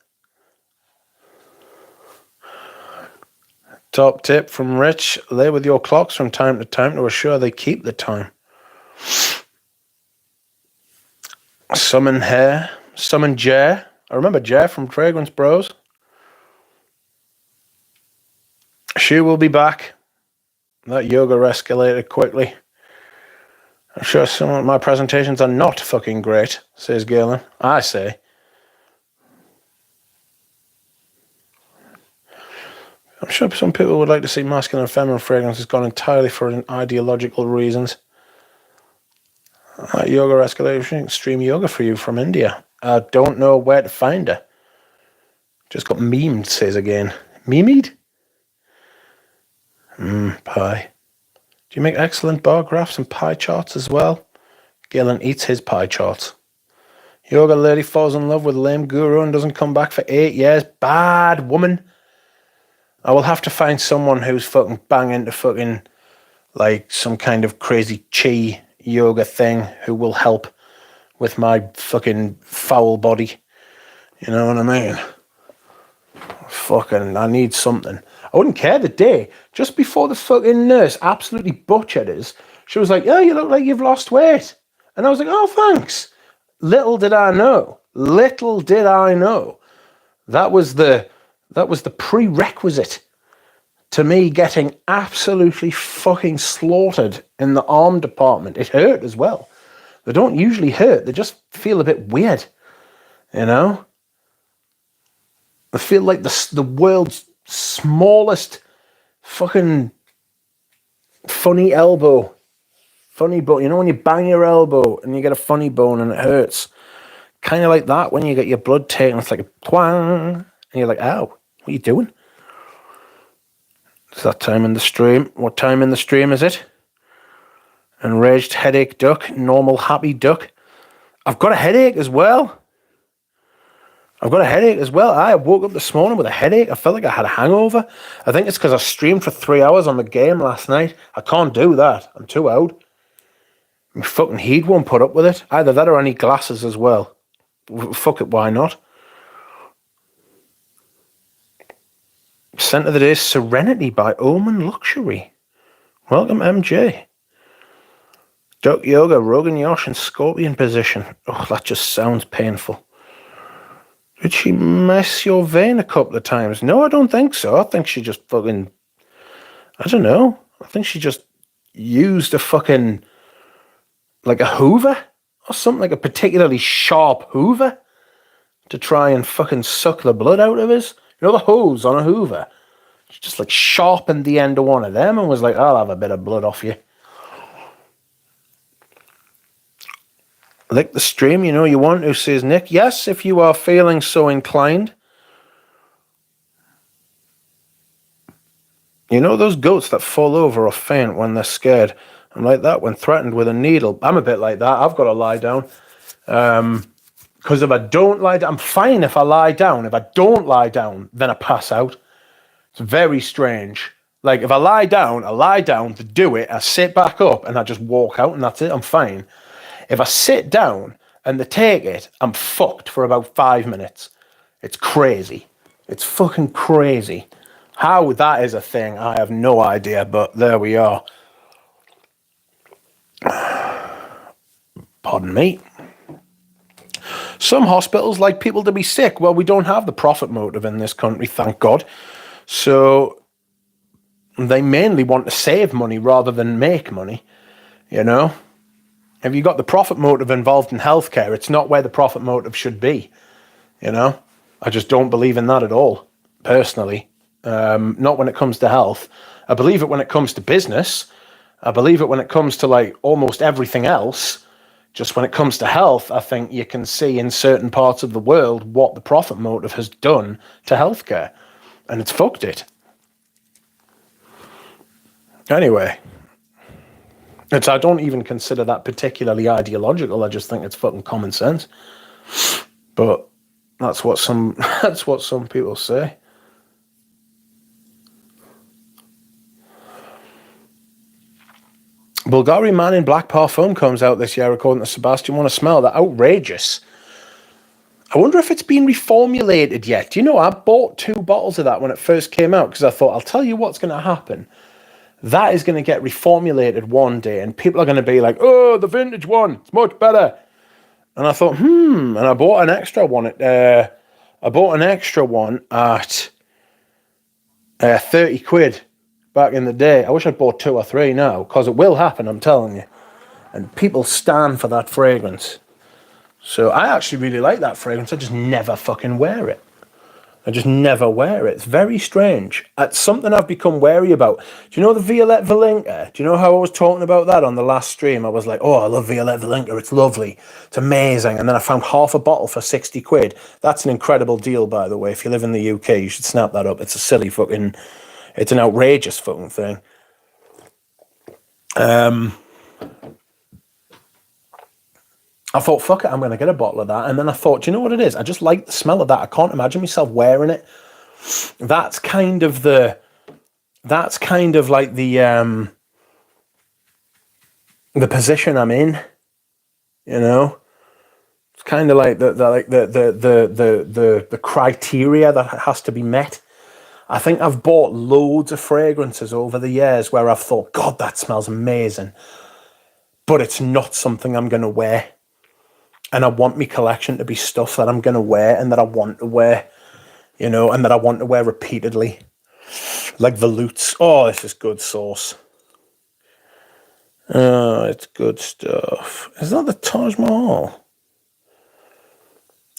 Speaker 1: Top tip from Rich: lay with your clocks from time to time to assure they keep the time. Summon Hair. Summon Jer. I remember Jer from Fragrance Bros. She will be back. That yoga escalated quickly. I'm sure some of my presentations are not fucking great, says Galen. I say. I'm sure some people would like to see masculine and feminine fragrances gone entirely for ideological reasons. Yoga escalation, extreme yoga for you from India. I don't know where to find her. Just got memed, says again. Memed? Pie. Do you make excellent bar graphs and pie charts as well? Galen eats his pie charts. Yoga lady falls in love with lame guru and doesn't come back for 8 years. Bad woman. I will have to find someone who's fucking banging to fucking like some kind of crazy chi yoga thing who will help with my fucking foul body. You know what I mean? Fucking, I need something. I wouldn't care the day. Just before the fucking nurse absolutely butchered us, she was like, "Oh, you look like you've lost weight." And I was like, "Oh, thanks." Little did I know. That was the prerequisite to me getting absolutely fucking slaughtered in the arm department. It hurt as well. They don't usually hurt. They just feel a bit weird, you know? I feel like the world's smallest fucking funny elbow. Funny bone. You know when you bang your elbow and you get a funny bone and it hurts? Kind of like that when you get your blood taken. It's like a twang. And you're like, ow, what are you doing? It's that time in the stream. What time in the stream is it? Enraged headache duck. Normal happy duck. I've got a headache as well. I woke up this morning with a headache. I felt like I had a hangover. I think it's because I streamed for 3 hours on the game last night. I can't do that. I'm too old. My fucking heat won't put up with it. Either that or I need glasses as well. Fuck it, why not? Scent of the day, Serenity by Omen Luxury. Welcome, MJ. Duck Yoga, Rogan Yosh in Scorpion position. Oh, that just sounds painful. Did she mess your vein a couple of times? No, I don't think so. I think she just fucking... I don't know. I think she just used a fucking... like a hoover? Or something, like a particularly sharp hoover to try and fucking suck the blood out of us. You know the hose on a hoover? She just like sharpened the end of one of them and was like, I'll have a bit of blood off you. Lick the stream, you know you want to, says Nick. Yes, if you are feeling so inclined. You know those goats that fall over or faint when they're scared? I'm like that when threatened with a needle. I'm a bit like that. I've got to lie down. Because if I don't lie down, I'm fine if I lie down. If I don't lie down, then I pass out. It's very strange. Like, if I lie down to do it, I sit back up and I just walk out and that's it. I'm fine. If I sit down and they take it, I'm fucked for about 5 minutes. It's crazy. It's fucking crazy. How that is a thing, I have no idea, but there we are. Pardon me. Some hospitals like people to be sick. Well, we don't have the profit motive in this country, thank God. So they mainly want to save money rather than make money, you know? If you got the profit motive involved in healthcare, it's not where the profit motive should be, you know? I just don't believe in that at all, personally. Not when it comes to health. I believe it when it comes to business. I believe it when it comes to like almost everything else. Just when it comes to health, I think you can see in certain parts of the world what the profit motive has done to healthcare. And it's fucked it. Anyway, I don't even consider that particularly ideological. I just think it's fucking common sense. But that's what some people say. Bulgari Man in Black Parfum comes out this year, according to Sebastian. Want to smell that? Outrageous. I wonder if it's been reformulated yet. Do you know, I bought 2 bottles of that when it first came out because I thought, I'll tell you what's going to happen. That is going to get reformulated one day and people are going to be like, oh, the vintage one, it's much better. And I thought, and I bought an extra one at 30 quid back in the day. I wish I'd bought 2 or 3 now, because it will happen, I'm telling you. And people stand for that fragrance. So I actually really like that fragrance. I just never fucking wear it. I just never wear it. It's very strange. It's something I've become wary about. Do you know the Violette Valinka? Do you know how I was talking about that on the last stream? I was like, oh, I love Violette Valinka. It's lovely. It's amazing. And then I found half a bottle for 60 quid. That's an incredible deal, by the way. If you live in the UK, you should snap that up. It's a silly fucking... It's an outrageous fucking thing. I thought, fuck it, I'm going to get a bottle of that. And then I thought, do you know what it is? I just like the smell of that. I can't imagine myself wearing it. That's kind of like the position I'm in, you know? It's kind of like the criteria that has to be met. I think I've bought loads of fragrances over the years where I've thought, God, that smells amazing. But it's not something I'm going to wear. And I want my collection to be stuff that I'm going to wear and that I want to wear, you know, and that I want to wear repeatedly. Like Volutes. Oh, this is good sauce. Oh, it's good stuff. Is that the Taj Mahal?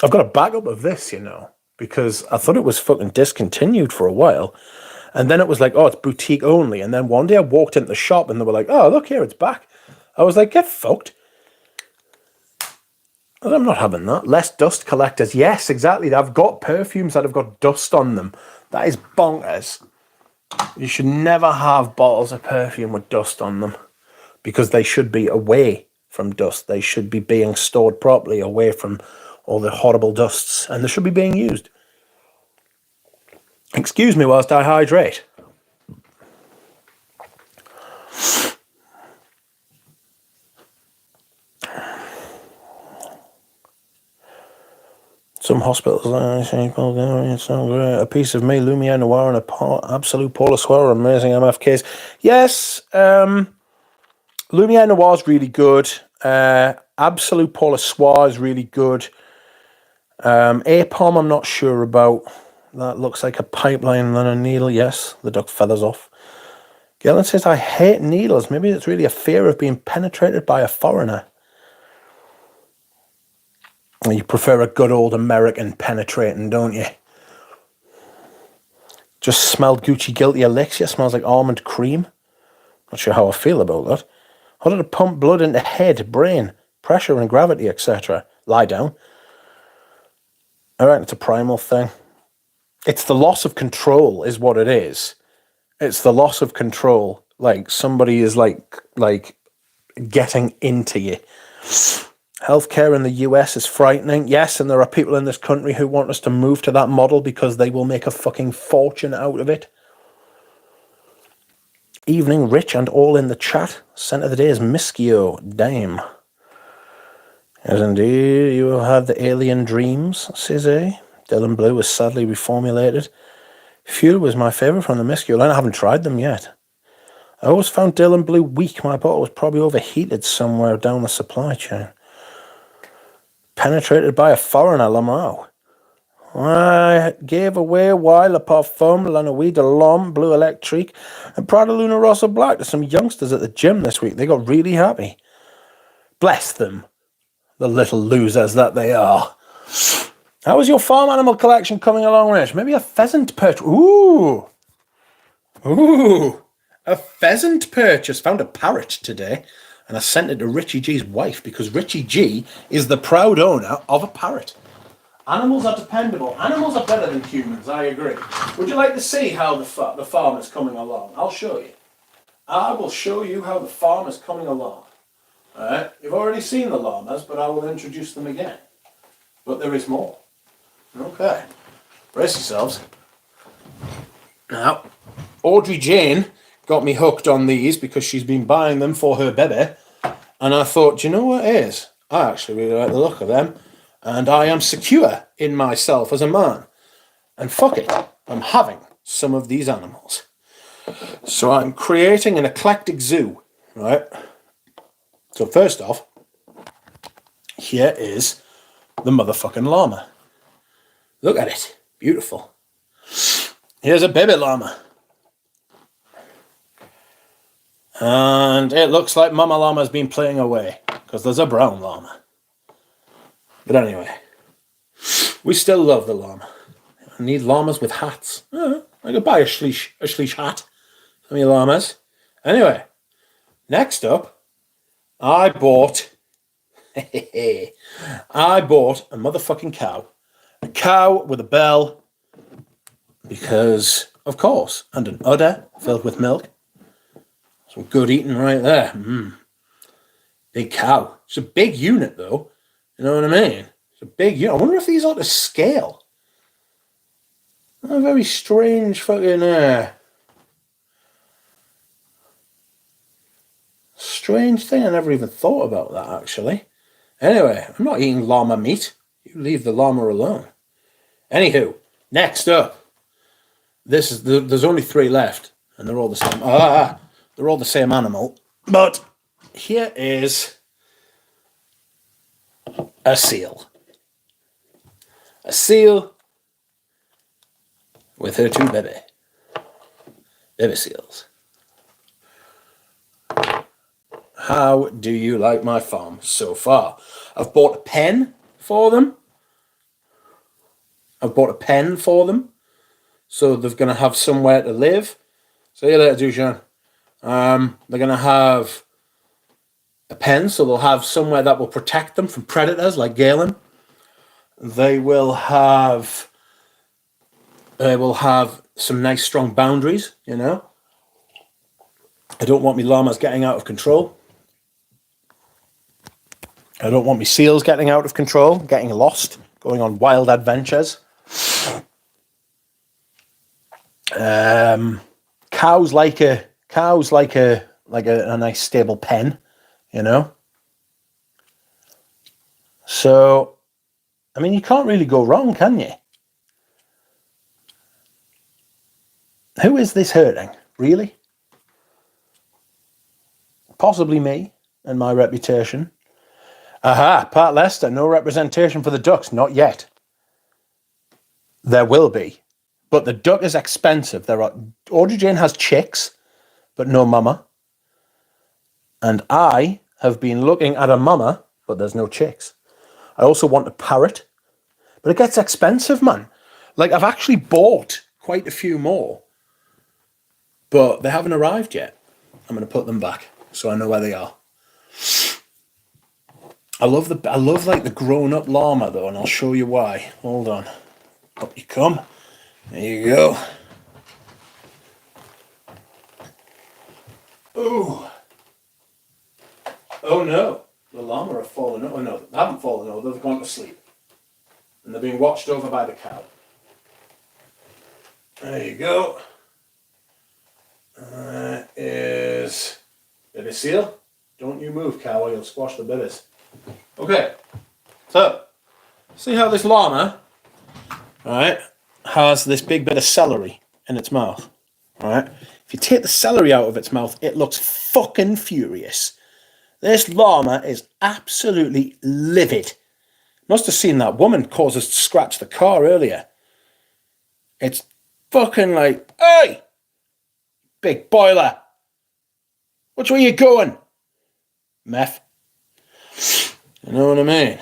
Speaker 1: I've got a backup of this, you know, because I thought it was fucking discontinued for a while. And then it was like, oh, it's boutique only. And then one day I walked into the shop and they were like, oh, look here, it's back. I was like, get fucked. I'm not having that. Less dust collectors. Yes, exactly. I've got perfumes that have got dust on them. That is bonkers. You should never have bottles of perfume with dust on them because they should be away from dust. They should be being stored properly away from all the horrible dusts, and they should be being used. Excuse me whilst I hydrate. Some hospitals, it's so great. A piece of me, Lumiere Noir, and Absolute Polar Swirl, amazing MFKs. Yes, Lumiere Noir is really good. Absolute Polar Swirl is really good. Apom, I'm not sure about. That looks like a pipeline and then a needle. Yes, the duck feathers off. Galen says, I hate needles. Maybe it's really a fear of being penetrated by a foreigner. You prefer a good old American penetrating, don't you? Just smelled Gucci Guilty Elixir. Smells like almond cream. Not sure how I feel about that. How did it pump blood into head, brain, pressure and gravity, etc.? Lie down. All right, it's a primal thing. It's the loss of control is what it is. It's the loss of control. Like somebody is like getting into you. Healthcare in the US is frightening. Yes, and there are people in this country who want us to move to that model because they will make a fucking fortune out of it. Evening, Rich, and all in the chat. Scent of the day is Miskio. Damn. Yes, indeed. You will have the alien dreams, says A. Dylan Blue was sadly reformulated. Fuel was my favourite from the Miskio line. I haven't tried them yet. I always found Dylan Blue weak. My bottle was probably overheated somewhere down the supply chain. Penetrated by a foreigner, Lamau. I gave away Wild, Le Parfum, La Nuit de l'Homme, Blue Electric, and Prada Luna Rossa Black to some youngsters at the gym this week. They got really happy. Bless them, the little losers that they are. How is your farm animal collection coming along, Rich? Maybe a pheasant purchase. Ooh, a pheasant purchase. Found a parrot today. And I sent it to Richie G's wife because Richie G is the proud owner of a parrot. Animals are dependable. Animals are better than humans, I agree. Would you like to see how the farm is coming along? I'll show you. I will show you how the farm is coming along. All right? You've already seen the llamas, but I will introduce them again. But there is more. Okay. Brace yourselves. Now, Audrey Jane got me hooked on these because she's been buying them for her baby. And I thought, do you know what it is? I actually really like the look of them. And I am secure in myself as a man. And fuck it, I'm having some of these animals. So I'm creating an eclectic zoo, right? So first off, here is the motherfucking llama. Look at it. Beautiful. Here's a baby llama. And it looks like Mama Llama's been playing away because there's a brown llama. But anyway, we still love the llama. I need llamas with hats. I could buy a shleesh hat for me llamas. Anyway, next up, I bought a motherfucking cow. A cow with a bell, because, of course, and an udder filled with milk. Some good eating right there. Big cow. It's a big unit, though. You know what I mean? It's a big unit. I wonder if these are to scale. A very strange fucking... strange thing. I never even thought about that, actually. Anyway, I'm not eating llama meat. You leave the llama alone. Anywho, next up. There's only 3 left, and they're all the same. They're all the same animal. But here is a seal. A seal with her 2 baby seals. How do you like my farm so far? I've bought a pen for them. So they're going to have somewhere to live. See you later, Duchan. They're going to have a pen, so they'll have somewhere that will protect them from predators like Galen. They will have some nice strong boundaries, you know. I don't want me llamas getting out of control. I don't want me seals getting out of control, getting lost, going on wild adventures. Cows like a nice stable pen, you know. So, I mean, you can't really go wrong, can you? Who is this hurting, really? Possibly me and my reputation. Aha, Pat Lester, no representation for the ducks, not yet. There will be. But the duck is expensive. Audrey Jane has chicks, but no mama. And I have been looking at a mama, but there's no chicks. I also want a parrot, but it gets expensive, man. Like, I've actually bought quite a few more, but they haven't arrived yet. I'm going to put them back so I know where they are. I love like the grown-up llama though, and I'll show you why. Hold on. Up you come. There you go. Ooh. Oh no. The llama have fallen over. Oh no, they haven't fallen over, they've gone to sleep. And they're being watched over by the cow. There you go. That is baby seal. Don't you move, cow, or you'll squash the babies. Okay. So, see how this llama, right, has this big bit of celery in its mouth, right? If you take the celery out of its mouth, it looks fucking furious. This llama is absolutely livid. Must have seen that woman cause us to scratch the car earlier. It's fucking like, hey, big boiler, which way you going, meth? You know what I mean?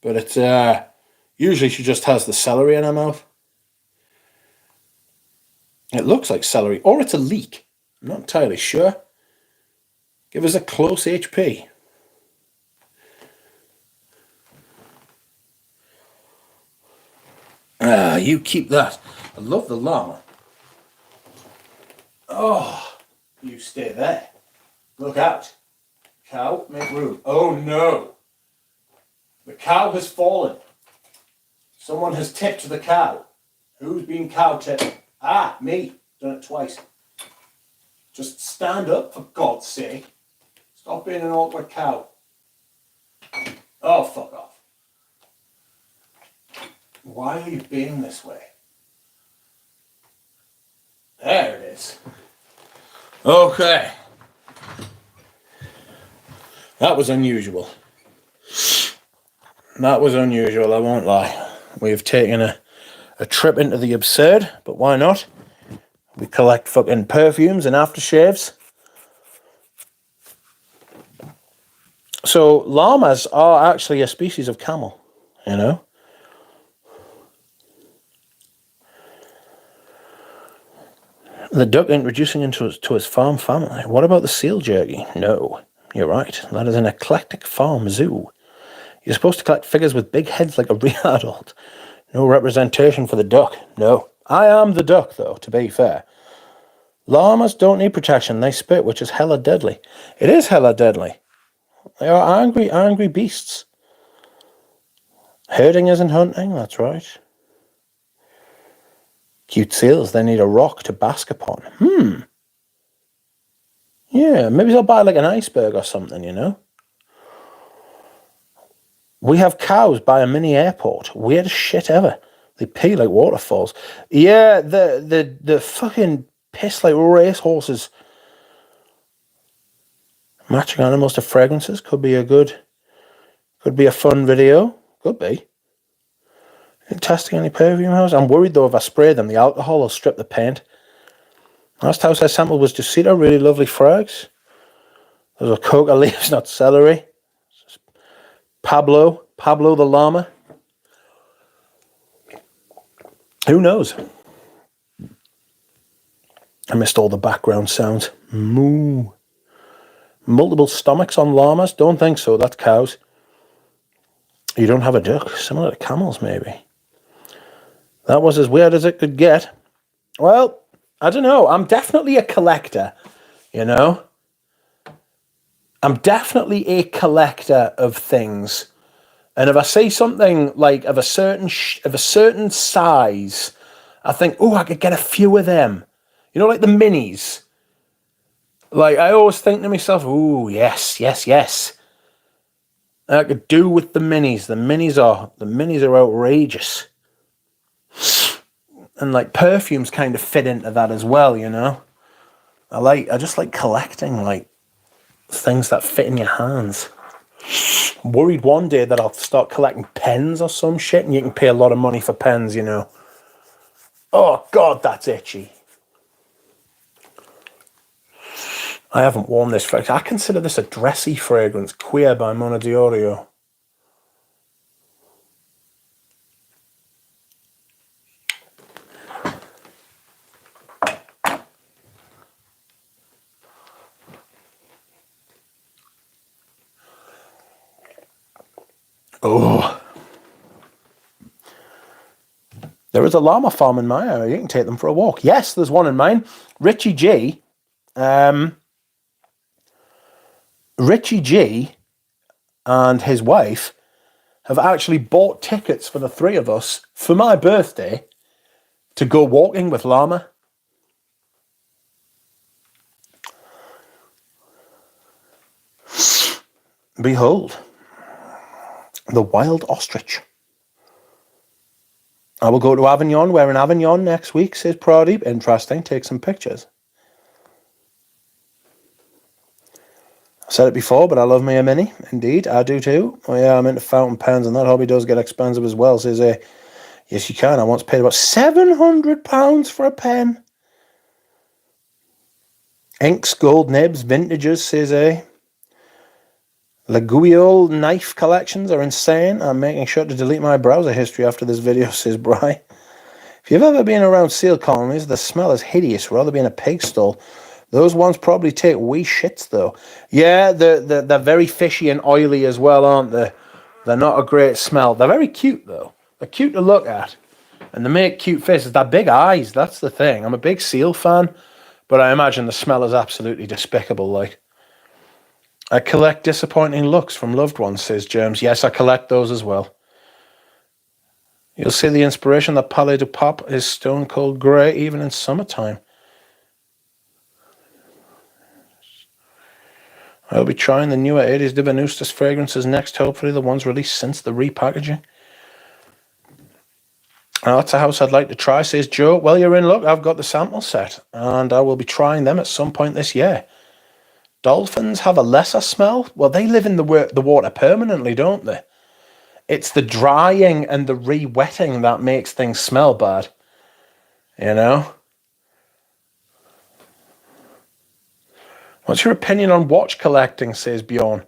Speaker 1: But it's usually she just has the celery in her mouth. It looks like celery, or it's a leek. I'm not entirely sure. Give us a close HP. You keep that. I love the llama. Oh, you stay there. Look out. Cow, make room. Oh no. The cow has fallen. Someone has tipped the cow. Who's been cow tipped? Ah, me. Done it twice. Just stand up, for God's sake. Stop being an awkward cow. Oh, fuck off. Why are you being this way? There it is. Okay. That was unusual. That was unusual, I won't lie. We've taken a trip into the absurd, but why not? We collect fucking perfumes and aftershaves. So llamas are actually a species of camel, you know? The duck introducing into his farm family. What about the seal jerky? No, you're right. That is an eclectic farm zoo. You're supposed to collect figures with big heads like a real adult. No representation for the duck. No. I am the duck, though, to be fair. Llamas don't need protection. They spit, which is hella deadly. It is hella deadly. They are angry, angry beasts. Herding isn't hunting, that's right. Cute seals, they need a rock to bask upon. Yeah, maybe they'll buy like an iceberg or something, you know? We have cows by a mini airport. Weirdest shit ever. They pee like waterfalls. Yeah, the fucking piss like race horses. Matching animals to fragrances could be a fun video. Could be. Testing any perfume house? I'm worried though if I spray them, the alcohol will strip the paint. Last house I sampled was Ducito, really lovely frags. Those are coca leaves, not celery. Pablo the llama. Who knows? I missed all the background sounds. Moo. Multiple stomachs on llamas? Don't think so, that's cows. You don't have a duck, similar to camels maybe. That was as weird as it could get. Well, I don't know. I'm definitely a collector, you know? I'm definitely a collector of things. And if I see something like of a certain size, I think, oh, I could get a few of them. You know, like the minis. Like, I always think to myself, oh, yes. I could do with the minis. The minis are outrageous. And like perfumes kind of fit into that as well, you know. I just like collecting like things that fit in your hands. I'm worried one day that I'll start collecting pens or some shit, and you can pay a lot of money for pens, you know. Oh God, that's itchy. I haven't worn this fragrance. I consider this a dressy fragrance. Queer by Mona Diorio. Oh. There is a llama farm in my area. You can take them for a walk. Yes, there's one in mine. Richie G and his wife have actually bought tickets for the three of us for my birthday to go walking with llama. Behold, the wild ostrich. I will go to Avignon. We're in Avignon next week, says Pradeep. Interesting. Take some pictures. I said it before, but I love me a mini. Indeed, I do too. Oh yeah, I'm into fountain pens, and that hobby does get expensive as well, says A. Yes, you can. I once paid about £700 for a pen. Inks, gold nibs, vintages, says A. Laguiole knife collections are insane. I'm making sure to delete my browser history after this video, says Bry. If you've ever been around seal colonies, the smell is hideous, rather being a pig stall. Those ones probably take wee shits, though. Yeah, they're very fishy and oily as well, aren't they? They're not a great smell. They're very cute, though. They're cute to look at. And they make cute faces. They're big eyes, that's the thing. I'm a big seal fan, but I imagine the smell is absolutely despicable, like. I collect disappointing looks from loved ones, says James. Yes, I collect those as well. You'll see the inspiration that Palais du Pop is stone cold grey even in summertime. I'll be trying the newer 80s Divinustus fragrances next, hopefully the ones released since the repackaging. That's a house I'd like to try, says Joe. Well, you're in luck. I've got the sample set, and I will be trying them at some point this year. Dolphins have a lesser smell. Well, they live in the water permanently, don't they? It's the drying and the re-wetting that makes things smell bad. You know? What's your opinion on watch collecting, says Bjorn.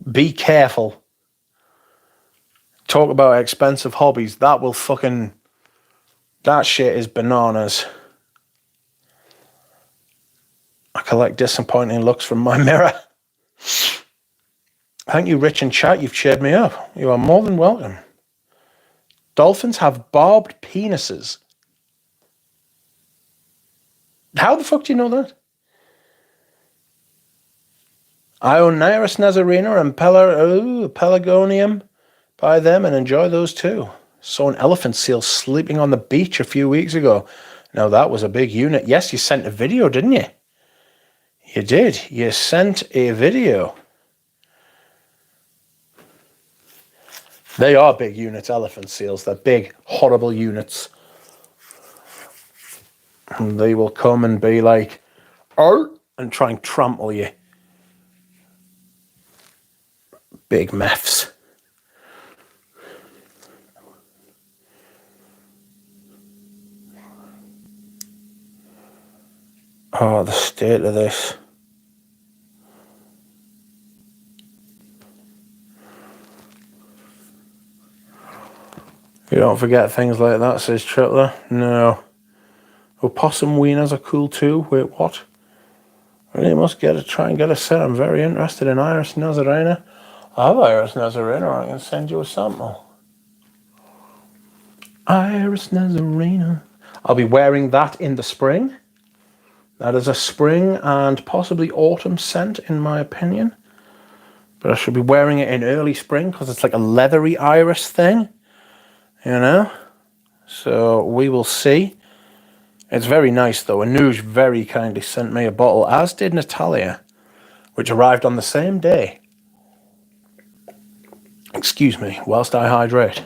Speaker 1: Be careful. Talk about expensive hobbies. That shit is bananas. I collect disappointing looks from my mirror. Thank you, Rich and Chat. You've cheered me up. You are more than welcome. Dolphins have barbed penises. How the fuck do you know that? I own Nairis Nazarena and Pelargonium. Buy them and enjoy those too. Saw an elephant seal sleeping on the beach a few weeks ago. Now that was a big unit. Yes, you sent a video, didn't you? You did. You sent a video. They are big units, elephant seals. They're big, horrible units. And they will come and be like, oh, and try and trample you. Big meths. Oh, the state of this. You don't forget things like that, says Tripler. No. Opossum wieners are cool too. Wait, what? I really must try and get a set. I'm very interested in Iris Nazarena. I have Iris Nazarena. I can send you a sample. Iris Nazarena. I'll be wearing that in the spring. That is a spring and possibly autumn scent, in my opinion. But I should be wearing it in early spring because it's like a leathery iris thing. You know? So we will see. It's very nice though. Anuj very kindly sent me a bottle, as did Natalia, which arrived on the same day. Excuse me, whilst I hydrate.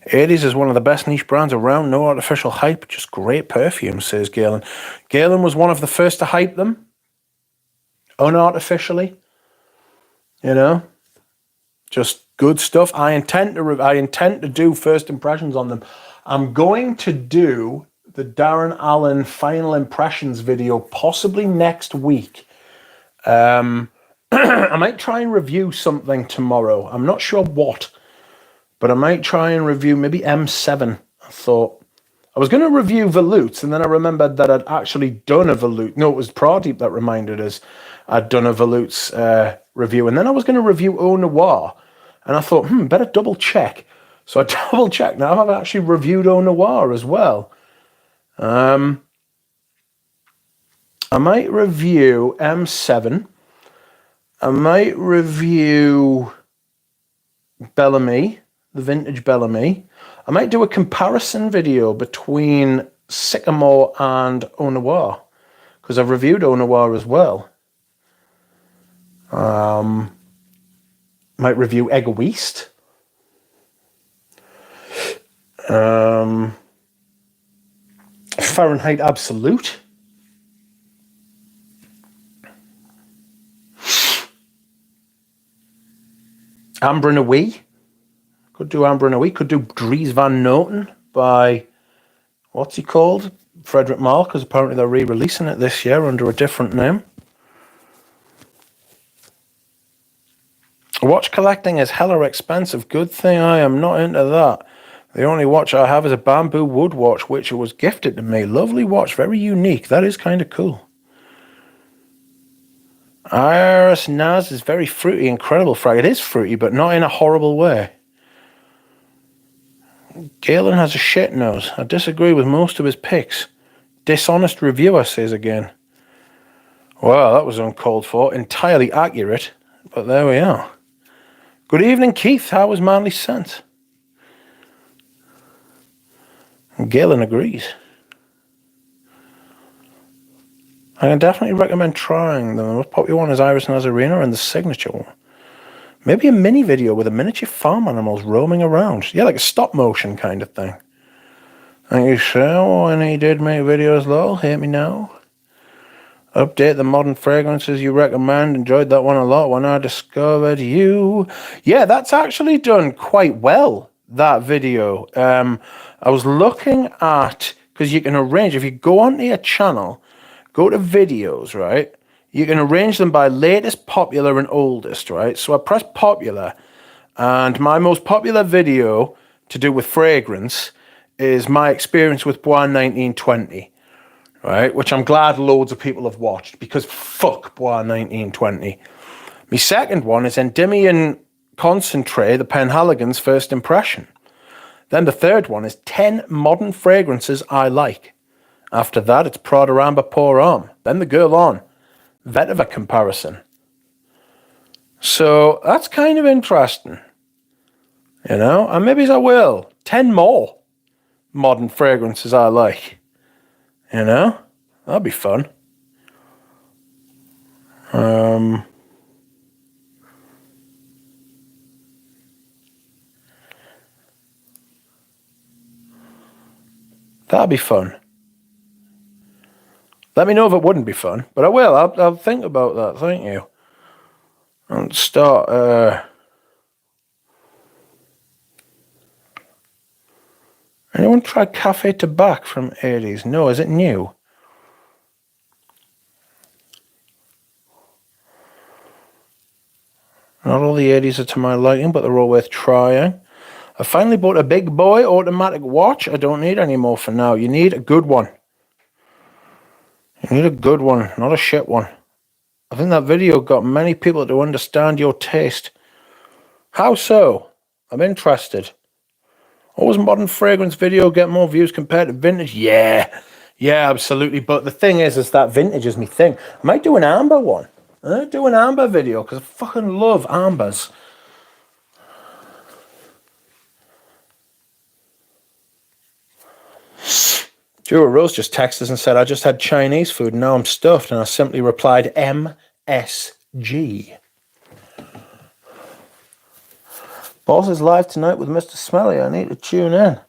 Speaker 1: '80s is one of the best niche brands around. No artificial hype, just great perfume, says Galen. Galen was one of the first to hype them. Unartificially. You know? Just good stuff. I intend to do first impressions on them. I'm going to do the Darren Allen final impressions video possibly next week. I might try and review something tomorrow. I'm not sure what. But I might try and review maybe M7. I thought I was going to review Volutes, and then I remembered that I'd actually done a Volute. No, it was Pradeep that reminded us I'd done a Volutes review. And then I was going to review Eau Noir. And I thought, better double check. So I double checked. Now I've actually reviewed Eau Noir as well. I might review M7. I might review Bellamy. The vintage Bellamy. I might do a comparison video between Sycamore and Eau Noir, because I've reviewed Eau Noir as well. Might review Egoist. Fahrenheit Absolute. Amber and a Wee. Could do Amber and a Wee. Could do Dries Van Noten by, what's he called? Frederick Malle, because apparently they're re-releasing it this year under a different name. Watch collecting is hella expensive. Good thing I am not into that. The only watch I have is a bamboo wood watch, which was gifted to me. Lovely watch, very unique. That is kind of cool. Iris Naz is very fruity, incredible frag. It is fruity, but not in a horrible way. Galen has a shit nose. I disagree with most of his picks. Dishonest reviewer, says again. Well, that was uncalled for. Entirely accurate, but there we are. Good evening, Keith. How was Manly sent? And Galen agrees. I can definitely recommend trying them. The most popular one is Iris Nazarena and the signature one. Maybe a mini video with a miniature farm animals roaming around. Yeah, like a stop motion kind of thing. Thank you, sir. When he did make videos, lol, hate me now. Update the modern fragrances you recommend. Enjoyed that one a lot when I discovered you. Yeah, that's actually done quite well, that video. I was looking at, because you can arrange, if you go onto your channel, go to videos, right? You can arrange them by latest, popular, and oldest, right? So I press popular, and my most popular video to do with fragrance is my experience with Bois 1920. Right, which I'm glad loads of people have watched, because fuck Bois 1920. My second one is Endymion Concentrate, the Penhaligon's first impression. Then the third one is 10 modern fragrances I like. After that, it's Prada Amber Pour Homme. Then the Girl On. Vetiver comparison. So that's kind of interesting. You know, and maybe I will. 10 more modern fragrances I like. You know, that'd be fun. That'd be fun. Let me know if it wouldn't be fun, but I will. I'll think about that. Thank you. And start. Anyone try Cafe Tabac from 80s? No, is it new? Not all the 80s are to my liking, but they're all worth trying. I finally bought a big boy automatic watch. I don't need any more for now. You need a good one. You need a good one, not a shit one. I think that video got many people to understand your taste. How so? I'm interested. Always modern fragrance video get more views compared to vintage? Yeah, absolutely. But the thing is that vintage is me thing. I might do an amber one. I might do an amber video, because I fucking love ambers. Jura Rose just texted us and said, I just had Chinese food and now I'm stuffed. And I simply replied, MSG. Boss is live tonight with Mr. Smelly. I need to tune in.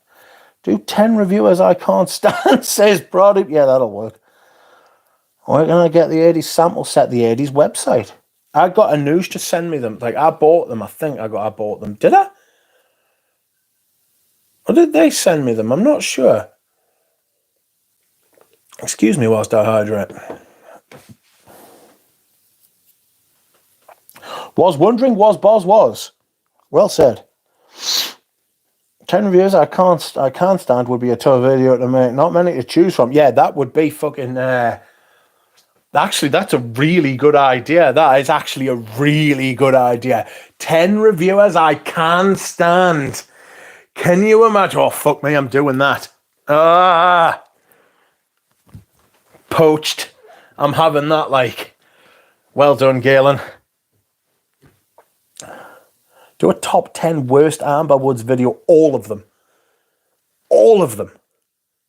Speaker 1: Do 10 reviewers I can't stand, says Brody. Yeah, that'll work. Where can I get the 80s sample set? The 80s website. I got Anoush to send me them. Like, I bought them. I think I bought them. Did I? Or did they send me them? I'm not sure. Excuse me whilst I hydrate. Was wondering, was Boz was. Well said. 10 reviews I can't stand would be a tough video to make. Not many to choose from. Yeah, that would be fucking... actually, that's a really good idea. That is actually a really good idea. 10 reviewers I can stand. Can you imagine? Oh, fuck me, I'm doing that. Poached. I'm having that, like. Well done, Galen. Do a top 10 worst Amber Woods video. All of them. All of them.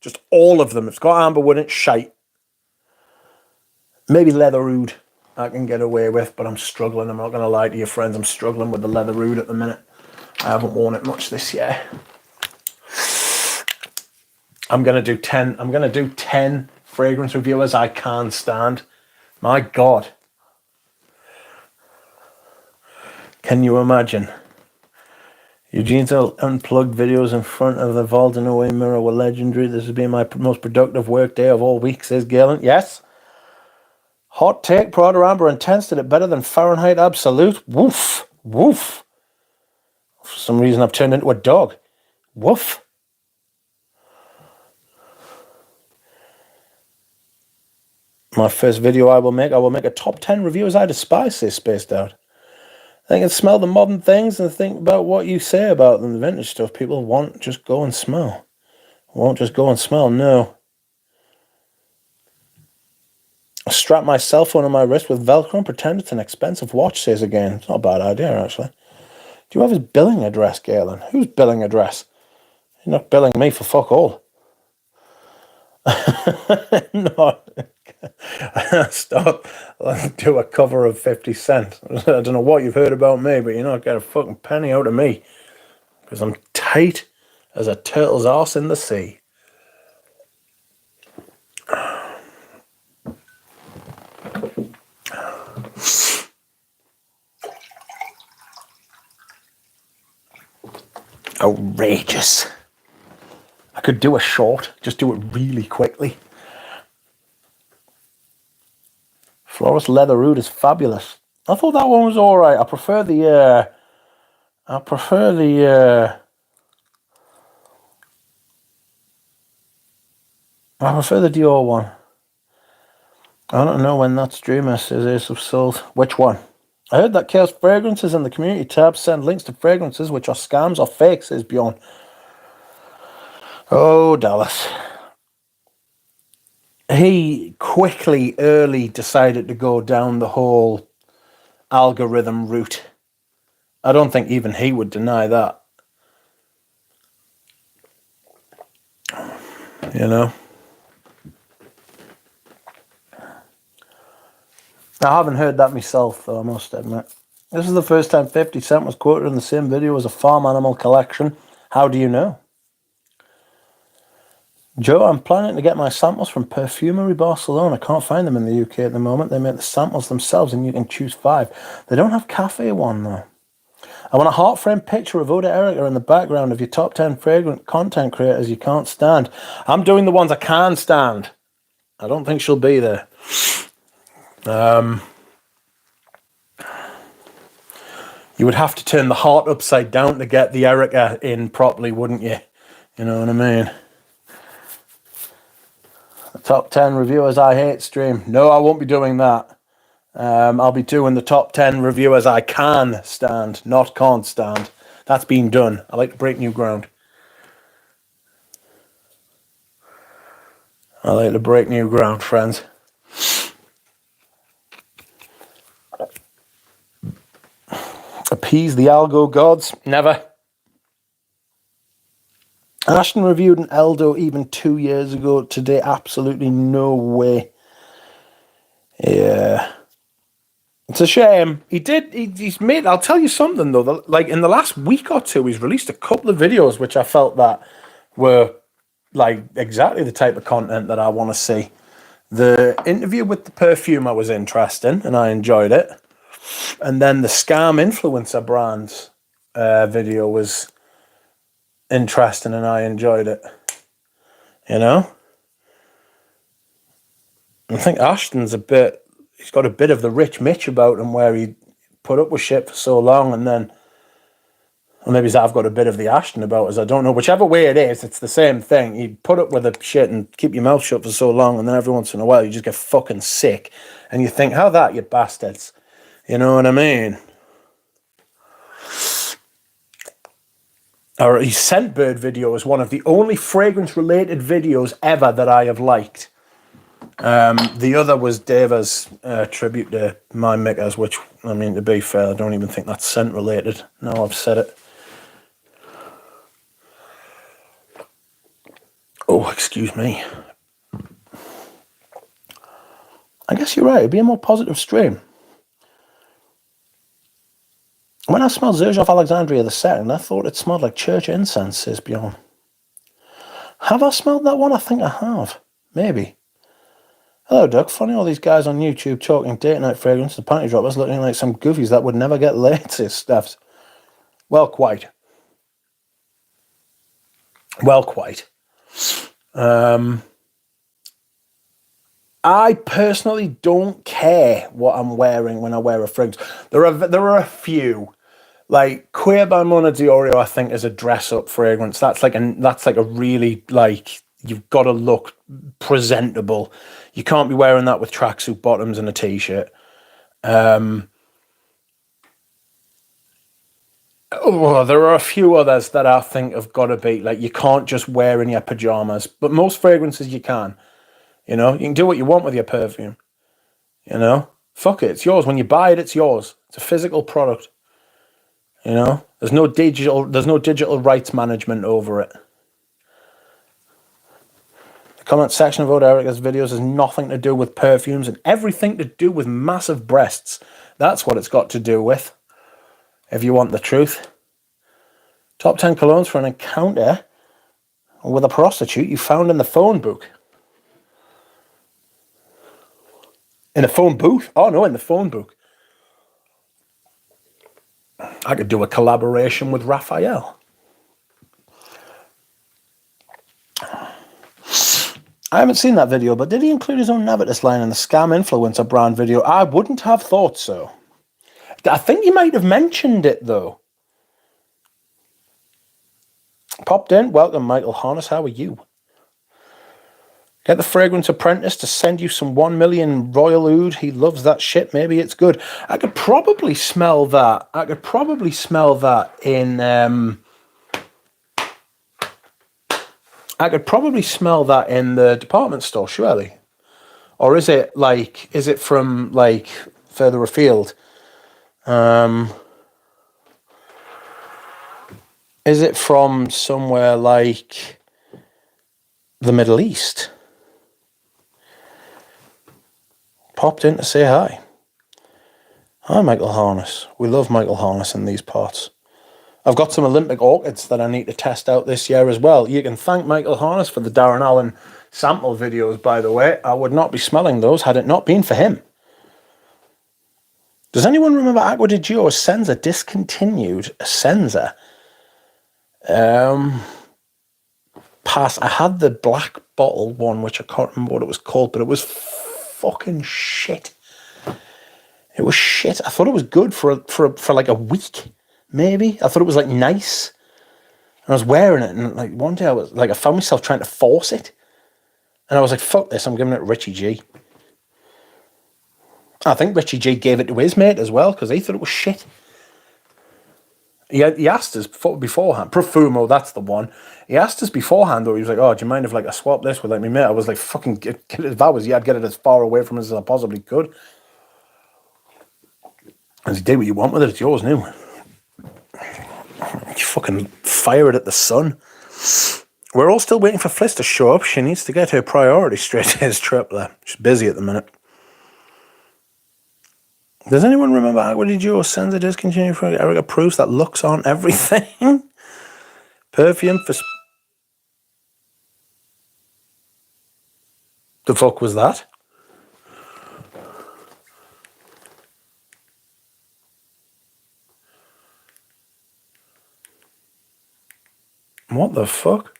Speaker 1: Just all of them. If it's got Amber Wood in it, shite. Maybe Leather Oud I can get away with, but I'm struggling. I'm not going to lie to you, friends. I'm struggling with the Leather Oud at the minute. I haven't worn it much this year. I'm going to do 10. I'm going to do 10 fragrance reviewers I can't stand. My God. Can you imagine? Eugene's unplugged videos in front of the Valdenoe mirror were legendary. This has been my most productive work day of all week, says Galen. Yes. Hot take, Prada Amber Intense did it better than Fahrenheit Absolute. Woof. Woof. For some reason I've turned into a dog. Woof. My first video I will make a top 10 reviews I despise, says Spaced Out. I can smell the modern things and think about what you say about them. The vintage stuff people won't just go and smell. Won't just go and smell, no. I strap my cell phone on my wrist with Velcro and pretend it's an expensive watch, says again. It's not a bad idea, actually. Do you have his billing address, Galen? Whose billing address? You're not billing me for fuck all. No, stop. Do a cover of 50 Cent. I don't know what you've heard about me, but you're not getting a fucking penny out of me because I'm tight as a turtle's arse in the sea. Outrageous. I could do a short, just do it really quickly. Florist leather root is fabulous. I thought that one was all right. I prefer the Dior one. I don't know when that streamer says Ace of Souls. Which one? I heard that Chaos Fragrances in the community tab send links to fragrances which are scams or fakes, says Bjorn. Oh, Dallas. He quickly, early decided to go down the whole algorithm route. I don't think even he would deny that. You know? I haven't heard that myself, though, I must admit. This is the first time 50 Cent was quoted in the same video as a farm animal collection. How do you know? Joe, I'm planning to get my samples from Perfumery Barcelona. I can't find them in the UK at the moment. They make the samples themselves and you can choose 5. They don't have cafe one, though. I want a heart frame picture of Oda Erica in the background of your top 10 fragrant content creators you can't stand. I'm doing the ones I can stand. I don't think she'll be there. You would have to turn the heart upside down to get the Erica in properly, wouldn't you? You know what I mean? The top 10 reviewers I hate stream. No, I won't be doing that. I'll be doing the top 10 reviewers I can stand, not can't stand. That's been done. I like to break new ground. I like to break new ground, friends. Appease the algo gods? Never. Ashton reviewed an Eldo even 2 years ago. Today, absolutely no way. Yeah. It's a shame. He's made, I'll tell you something though, like in the last week or two, he's released a couple of videos which I felt that were like exactly the type of content that I want to see. The interview with the perfumer was interesting and I enjoyed it. And then the scam influencer brands video was interesting and I enjoyed it. You know? I think Ashton's he's got a bit of the Rich Mitch about him where he put up with shit for so long and then, or maybe I've got a bit of the Ashton about us, I don't know. Whichever way it is, it's the same thing. You put up with the shit and keep your mouth shut for so long and then every once in a while you just get fucking sick and you think, how that, you bastards? You know what I mean? His Scentbird video is one of the only fragrance-related videos ever that I have liked. The other was Deva's tribute to My Mickers, which, I mean, to be fair, I don't even think that's scent-related. Now I've said it. Oh, excuse me. I guess you're right. It'd be a more positive stream. When I smelled Xerjoff Alexandria II, I thought it smelled like church incense, says Bjorn. Have I smelled that one? I think I have. Maybe. Hello, Doug. Funny all these guys on YouTube talking date-night fragrance and panty droppers looking like some goofies that would never get laid, says Stephs. Well, quite. Well, quite. I personally don't care what I'm wearing when I wear a fragrance. There are a few. Like Queer by Mona Diorio, I think, is a dress-up fragrance. That's like a really, like, you've got to look presentable. You can't be wearing that with tracksuit bottoms and a t-shirt. There are a few others that I think have got to be, like, you can't just wear in your pajamas. But most fragrances you can. You know, you can do what you want with your perfume. You know? Fuck it, it's yours. When you buy it, it's yours. It's a physical product. You know, there's no digital rights management over it. Comment section about Erica's videos has nothing to do with perfumes and everything to do with massive breasts. That's what it's got to do with, if you want the truth. Top 10 colognes for an encounter with a prostitute you found in the phone book. In a phone booth? Oh no, in the phone book. I could do a collaboration with Raphael. I haven't seen that video, but did he include his own Navitus line in the Scam Influencer brand video? I wouldn't have thought so. I think he might have mentioned it, though. Popped in. Welcome, Michael Harness. How are you? Get the Fragrance Apprentice to send you some 1 million Royal Oud. He loves that shit. Maybe it's good. I could probably smell that. I could probably smell that in the department store, surely. Or is it from like further afield? Is it from somewhere like the Middle East? Popped in to say hi. Hi, Michael Harness. We love Michael Harness in these parts. I've got some Olympic orchids that I need to test out this year as well. You can thank Michael Harness for the Darren Allen sample videos, by the way. I would not be smelling those had it not been for him. Does anyone remember Acqua di Gio Essenza discontinued? Essenza? Pass. I had the black bottle one, which I can't remember what it was called, but it was fucking shit. It was shit. I thought it was good for like a week. Maybe. I thought it was like nice. And I was wearing it, and like one day I found myself trying to force it. And I was like, fuck this, I'm giving it to Richie G. I think Richie G gave it to his mate as well, because he thought it was shit. He asked us beforehand. Profumo, that's the one. He asked us beforehand, though. He was like, oh, do you mind if like I swap this with like my mate? I was like, fucking get it. If I was you, I'd get it as far away from us as I possibly could. And you do what you want with it, it's yours now. You fucking fire it at the sun. We're all still waiting for Fliss to show up. She needs to get her priority straight to his trip there. She's busy at the minute. Does anyone remember Acqua di Gio Essenza discontinued for Erica Proust that looks on everything? Perfume for... The fuck was that? What the fuck?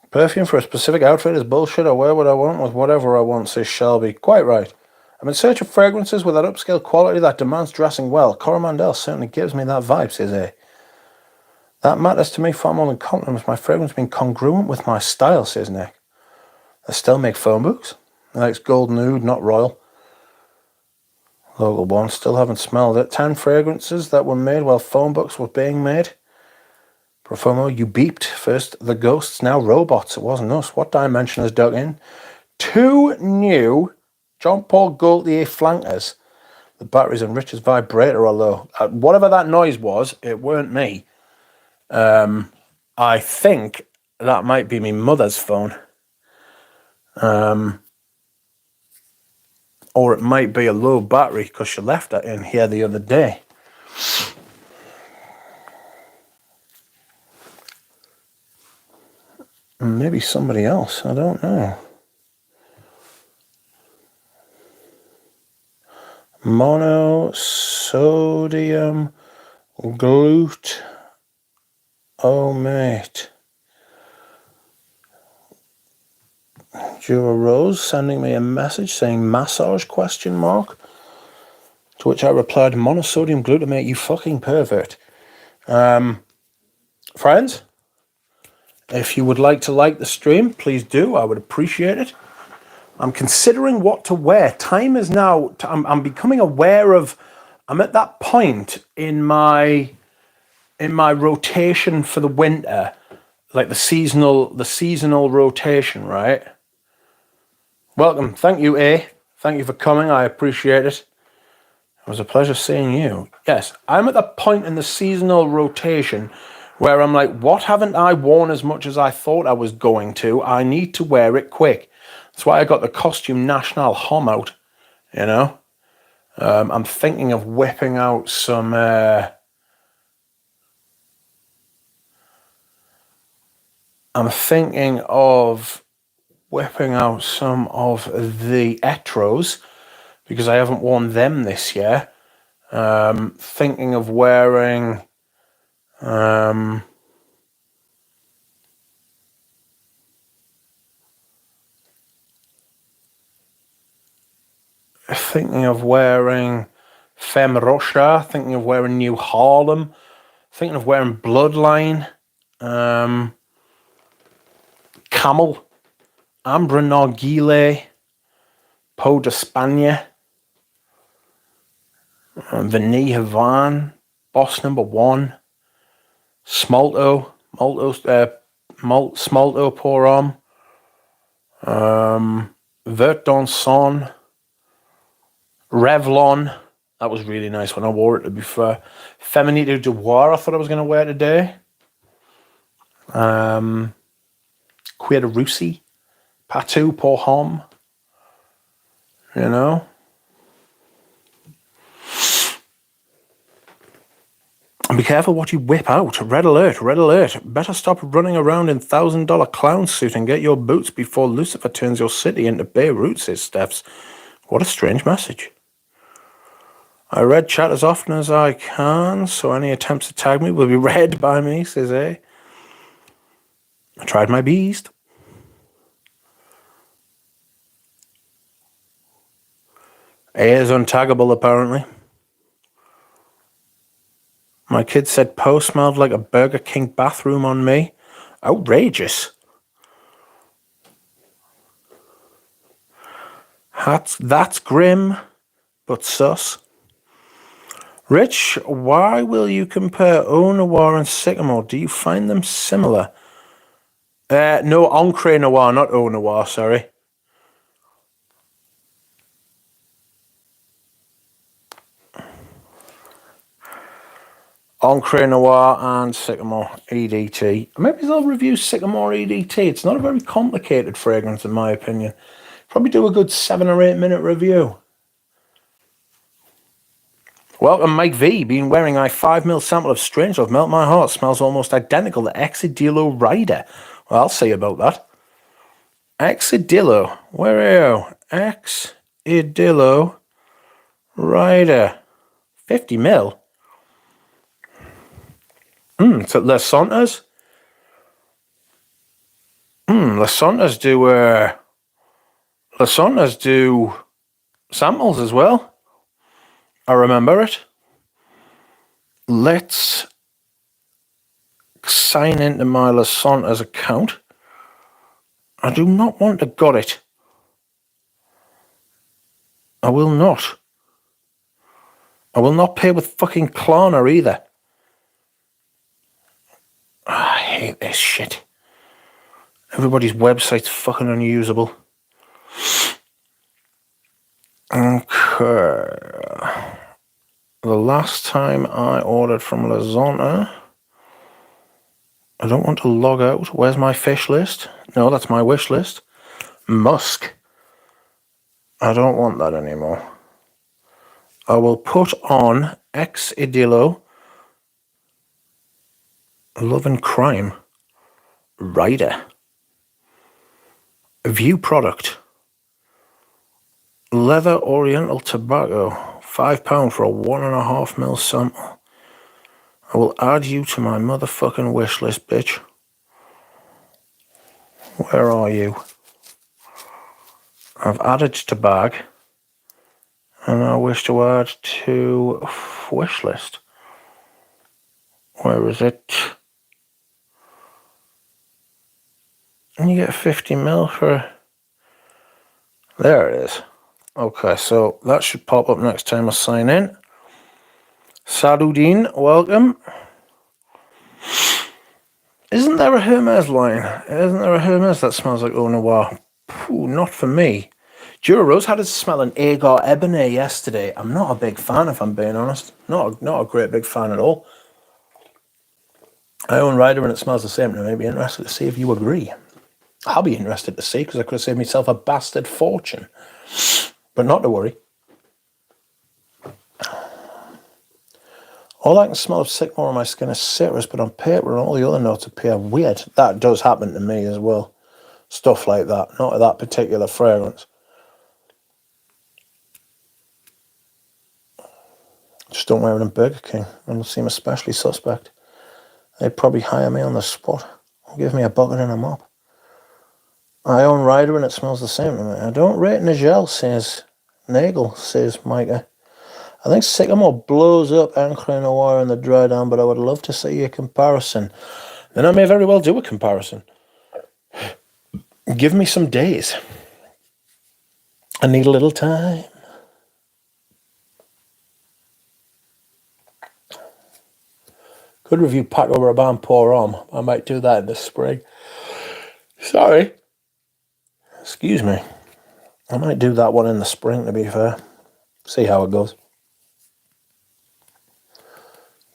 Speaker 1: Perfume for a specific outfit is bullshit. I wear what I want with whatever I want, says Shelby. Quite right. I'm in search of fragrances with that upscale quality that demands dressing well. Coromandel certainly gives me that vibe, says A. That matters to me far more than compliments. My fragrance being congruent with my style, says Nick. They still make phone books. He likes golden oud, not royal. Local one, still haven't smelled it. 10 fragrances that were made while phone books were being made. Profumo, you beeped. First the ghosts, now robots. It wasn't us. What dimension has dug in? 2 new Jean Paul Gaultier flankers. The batteries in Richard's vibrator are low. Whatever that noise was, it weren't me. I think that might be my mother's phone. Or it might be a low battery because she left it in here the other day. Maybe somebody else. I don't know. Monosodium glutamate. Jura Rose sending me a message saying massage question mark. To which I replied, monosodium glutamate, you fucking pervert. Friends, if you would like to like the stream, please do. I would appreciate it. I'm considering what to wear. Time is now, I'm becoming aware of, I'm at that point in my rotation for the winter, like the seasonal rotation, right? Welcome. Thank you, A. Thank you for coming. I appreciate it. It was a pleasure seeing you. Yes, I'm at the point in the seasonal rotation where I'm like, what haven't I worn as much as I thought I was going to? I need to wear it quick. That's why I got the Costume National Homme out, you know? I'm thinking of whipping out some... I'm thinking of whipping out some of the Etros because I haven't worn them this year. Thinking of wearing... thinking of wearing Femme Rocha, thinking of wearing New Harlem, thinking of wearing Bloodline, Camel, Ambra Narguile, Peau d'Espagne, Vanille Havan, Boss Number 1, Smolto, Smolto Pour Homme, Vert Dansson, Revlon. That was really nice when I wore it, to be fair. Feminité de War, I thought I was going to wear today. Cuir de Russie, Patou Pour Homme. You know? And be careful what you whip out. Red alert, red alert. Better stop running around in $1,000 clown suit and get your boots before Lucifer turns your city into Beirut, says Stephs. What a strange message. I read chat as often as I can, so any attempts to tag me will be read by me, says A. I tried my beast. A is untaggable, apparently. My kid said Poe smelled like a Burger King bathroom on me. Outrageous. That's grim, but sus. Rich, why will you compare Eau Noir and Sycamore? Do you find them similar? No, Encre Noir, not Eau Noir, sorry. Encre Noir and Sycamore EDT. Maybe they'll review Sycamore EDT. It's not a very complicated fragrance, in my opinion. Probably do a good 7 or 8 minute review. Welcome, Mike V. Been wearing my 5ml sample of Strange Love. Melt my heart. Smells almost identical to Exidillo Rider. Well, I'll see about that. Exidillo. Where are you? Exidillo Rider. 50ml. It's at Les Santas. Les Santas do samples as well. I remember it. Let's sign into my Les Santas account. I do not want to got it. I will not. I will not pay with fucking Klarna either. I hate this shit. Everybody's website's fucking unusable. Okay. The last time I ordered from Lazona, I don't want to log out. Where's my fish list? No, that's my wish list. Musk. I don't want that anymore. I will put on Exidillo Love and Crime Rider. View product. Leather Oriental Tobacco. £5 for a 1.5ml sample. I will add you to my motherfucking wish list, bitch. Where are you? I've added to bag. And I wish to add to wish list. Where is it? And you get 50ml for... There it is. Okay, so that should pop up next time I sign in. Sadudin, welcome. Isn't there a Hermes line? Isn't there a Hermes that smells like Eau Noir? Ooh, not for me. Dura Rose had us smelling Agar Ebony yesterday. I'm not a big fan, if I'm being honest. Not a great big fan at all. I own Rider and it smells the same to me. I'd be interested to see if you agree. I'll be interested to see, because I could have saved myself a bastard fortune. But not to worry. All I can smell of sycamore on my skin is citrus, but on paper and all the other notes appear weird. That does happen to me as well. Stuff like that. Not that particular fragrance. Just don't wear it in Burger King. It'll seem especially suspect. They'd probably hire me on the spot. Give me a bucket and a mop. I own Rider and it smells the same to me. I don't rate Nigel, says Nagel, says Micah. I think sycamore blows up Ancre Noir in the dry down, but I would love to see a comparison. Then I may very well do a comparison. Give me some days. I need a little time. Could review Paco Rabanne Pour Homme. I might do that in the spring. Sorry. Excuse me. I might do that one in the spring, to be fair. See how it goes.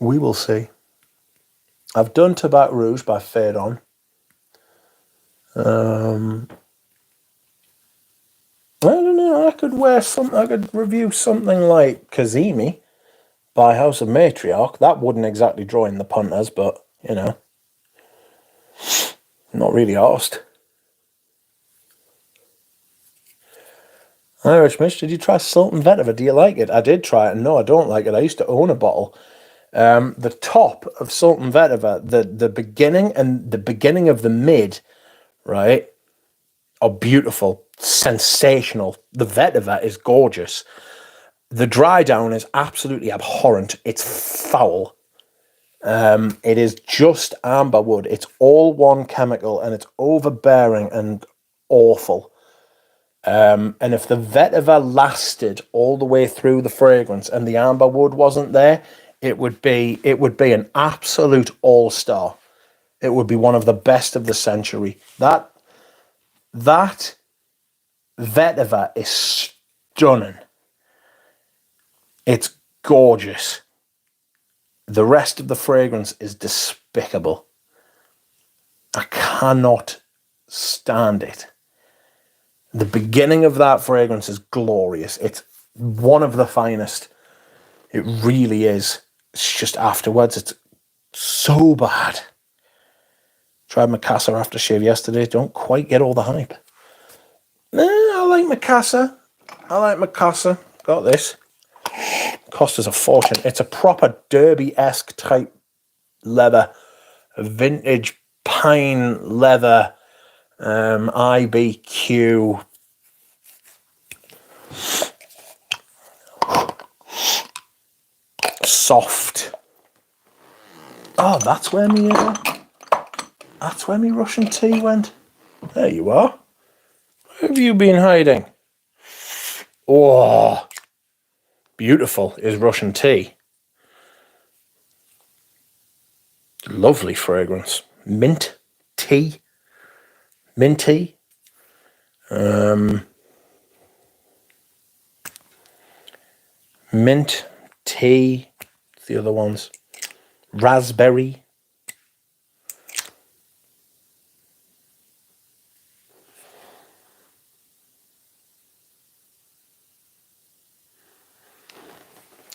Speaker 1: We will see. I've done Tobacco Rouge by Fade On. I don't know. I could review something like Kazemi by House of Matriarch. That wouldn't exactly draw in the punters, but, you know, not really asked. Irish Mitch, did you try Sultan Vetiver? Do you like it? I did try it, and no, I don't like it. I used to own a bottle. The top of Sultan Vetiver, the beginning and the beginning of the mid, right, are beautiful, sensational. The Vetiver is gorgeous. The dry down is absolutely abhorrent. It's foul. It is just amber wood. It's all one chemical, and it's overbearing and awful. And if the vetiver lasted all the way through the fragrance and the amber wood wasn't there, it would be an absolute all-star. It would be one of the best of the century. That vetiver is stunning. It's gorgeous. The rest of the fragrance is despicable. I cannot stand it. The beginning of that fragrance is glorious. It's one of the finest. It really is. It's just afterwards, it's so bad. Tried Mikasa aftershave yesterday. Don't quite get all the hype. I like Mikasa. Got this. Cost us a fortune. It's a proper derby-esque type leather. A vintage pine leather. IBQ. Soft. Oh, that's where me Russian tea went. There you are. Where have you been hiding? Oh, beautiful is Russian tea. Lovely fragrance. Mint tea. Minty. Mint tea. The other ones. Raspberry.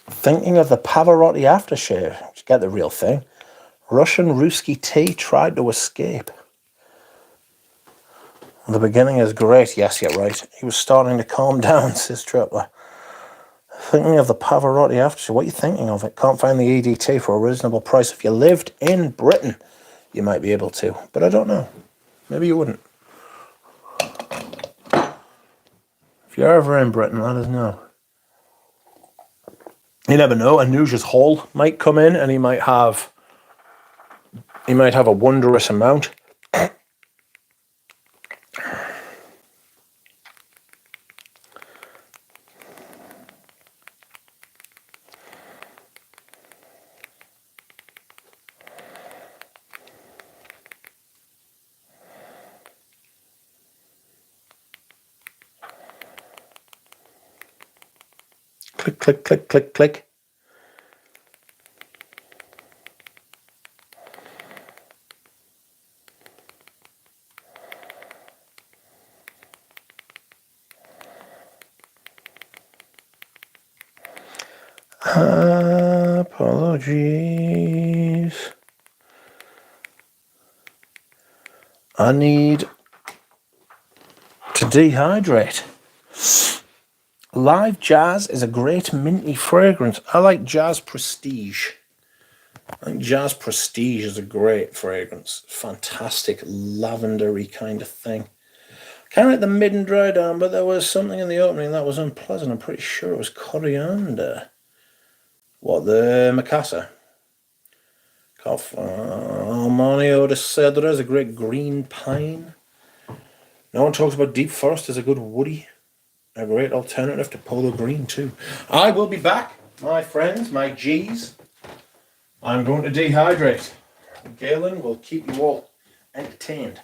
Speaker 1: Thinking of the Pavarotti aftershave. Just get the real thing. Russian Ruski tea tried to escape. The beginning is great. Yes, you're right. He was starting to calm down, says Tripler. Thinking of the Pavarotti aftershave. What are you thinking of? It can't find the EDT for a reasonable price. If you lived in Britain, you might be able to. But I don't know. Maybe you wouldn't. If you're ever in Britain, let us know. You never know. Anuja's Hall might come in, and he might have a wondrous amount. Click, click, click, click, click. Apologies. I need to dehydrate. Live Jazz is a great minty fragrance. I like Jazz Prestige. I think Jazz Prestige is a great fragrance. Fantastic lavendery kind of thing. Kind of like the mid and dry down, but there was something in the opening that was unpleasant. I'm pretty sure it was coriander. What, the Macassar? Armanio de Cedra is a great green pine. No one talks about Deep Forest as a good woody. A great alternative to Polo Green too. I will be back, my friends, my G's. I'm going to dehydrate. Galen will keep you all entertained.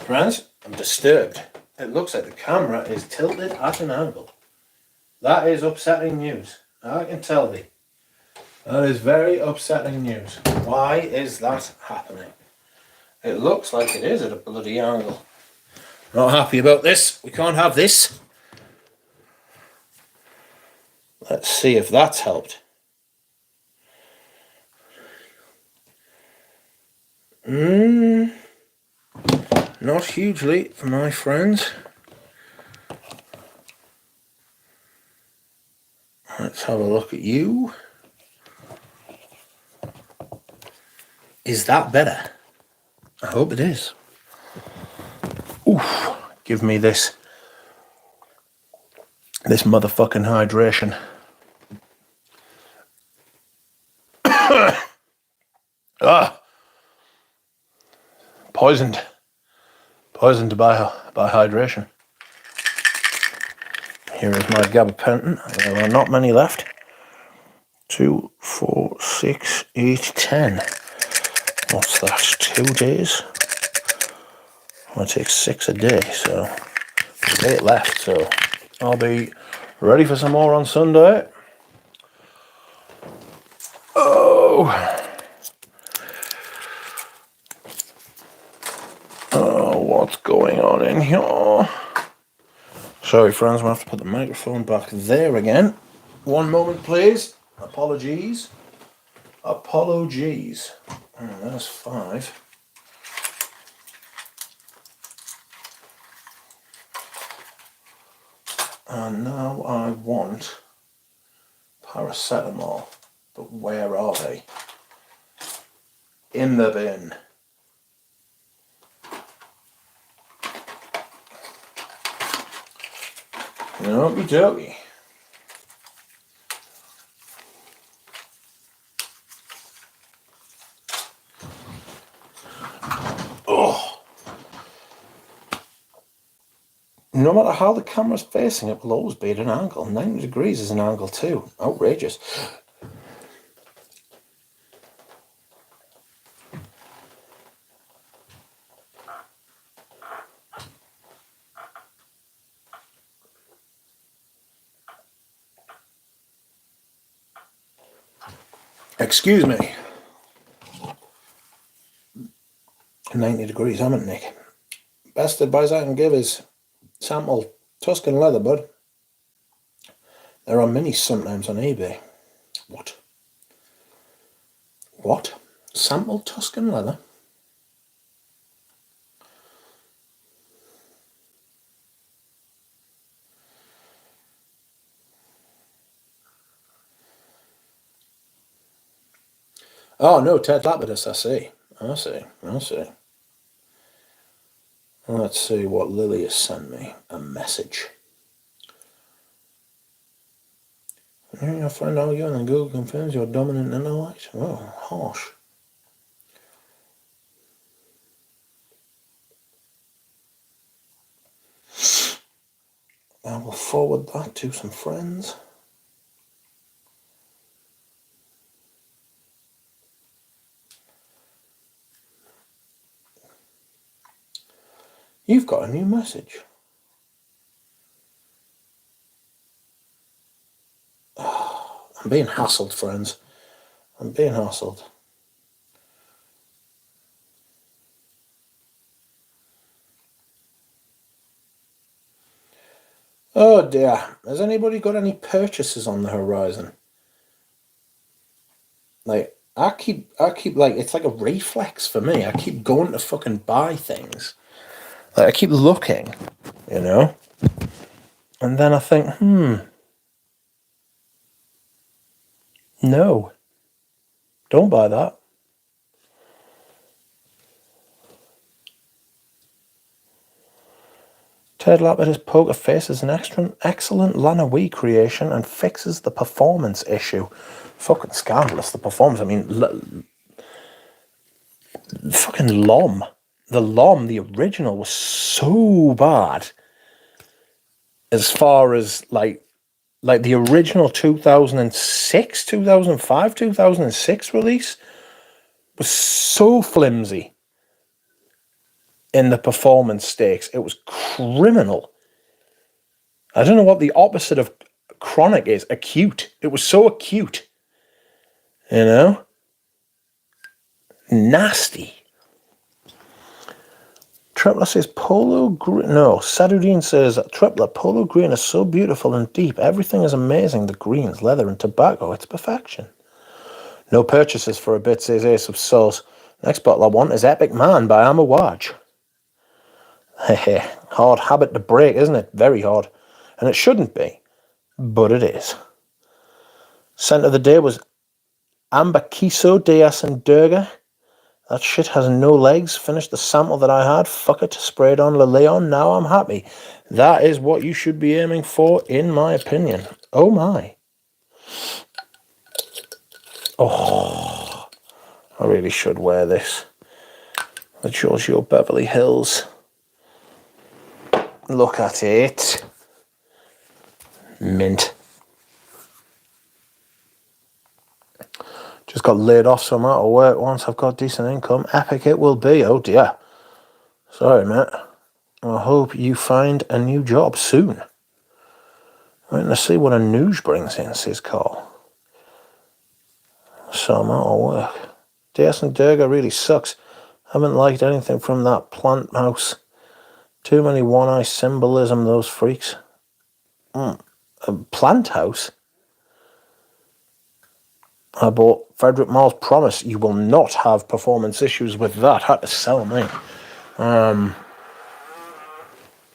Speaker 1: Friends, I'm disturbed. It looks like the camera is tilted at an angle. That is upsetting news. I can tell thee. That is very upsetting news. Why is that happening? It looks like it is at a bloody angle. Not happy about this. We can't have this. Let's see if that's helped. Not hugely, my friends. Let's have a look at you. Is that better? I hope it is. Oof. Give me this. This motherfucking hydration. Poisoned by hydration. Here is my gabapentin. There are not many left. 2, 4, 6, 8, 10. What's that? 2 days? I take 6 a day, so 8 left, so I'll be ready for some more on Sunday. Oh, what's going on in here? Sorry, friends, we'll have to put the microphone back there again. One moment, please. Apologies. Apologies. Oh, there's 5. And now I want paracetamol. But where are they? In the bin. Okie dokie. Oh. No matter how the camera's facing, it will always be at an angle. 90 degrees is an angle too. Outrageous. Excuse me. 90 degrees, haven't it, Nick? Best advice I can give is sample Tuscan leather, bud. There are minis sometimes on eBay. What? What? Sample Tuscan leather? Oh no, Ted Lapidus, I see. Let's see what Lily has sent me. A message. You'll find out you and Google confirms you're dominant in the light. Oh, harsh. I will forward that to some friends. You've got a new message. Oh, I'm being hassled, friends. I'm being hassled. Oh dear. Has anybody got any purchases on the horizon? Like, I keep like, it's like a reflex for me. I keep going to fucking buy things. Like, I keep looking, and then I think, no, don't buy that. Ted Lapidus Poker Face is an excellent Lana Wee creation and fixes the performance issue. Fucking scandalous, the performance. I mean, fucking LOM. The LOM, the original, was so bad. As far as, like the original 2006, 2005, 2006 release was so flimsy in the performance stakes. It was criminal. I don't know what the opposite of chronic is. Acute. It was so acute. Nasty. Tripler says polo green. No, Sadudin says Tripler polo green is so beautiful and deep. Everything is amazing. The greens, leather, and tobacco. It's perfection. No purchases for a bit, says Ace of Souls. Next bottle I want is Epic Man by Amawaj. Hard habit to break, isn't it? Very hard. And it shouldn't be, but it is. Scent of the day was Ambakiso Dias and Durga. That shit has no legs. Finished the sample that I had. Fuck it. Sprayed on Le Leon. Now I'm happy. That is what you should be aiming for, in my opinion. Oh my. Oh, I really should wear this. The Giorgio Beverly Hills. Look at it. Mint. Just got laid off, so I'm out of work once I've got decent income. Epic it will be. Oh dear. Sorry, mate. I hope you find a new job soon. Waiting to see what a news brings in, says Carl. So I'm out of work. DS and Durga really sucks. Haven't liked anything from that plant house. Too many one-eye symbolism, those freaks. A plant house? I bought Frederick Marl's Promise. You will not have performance issues with that. Had to sell me.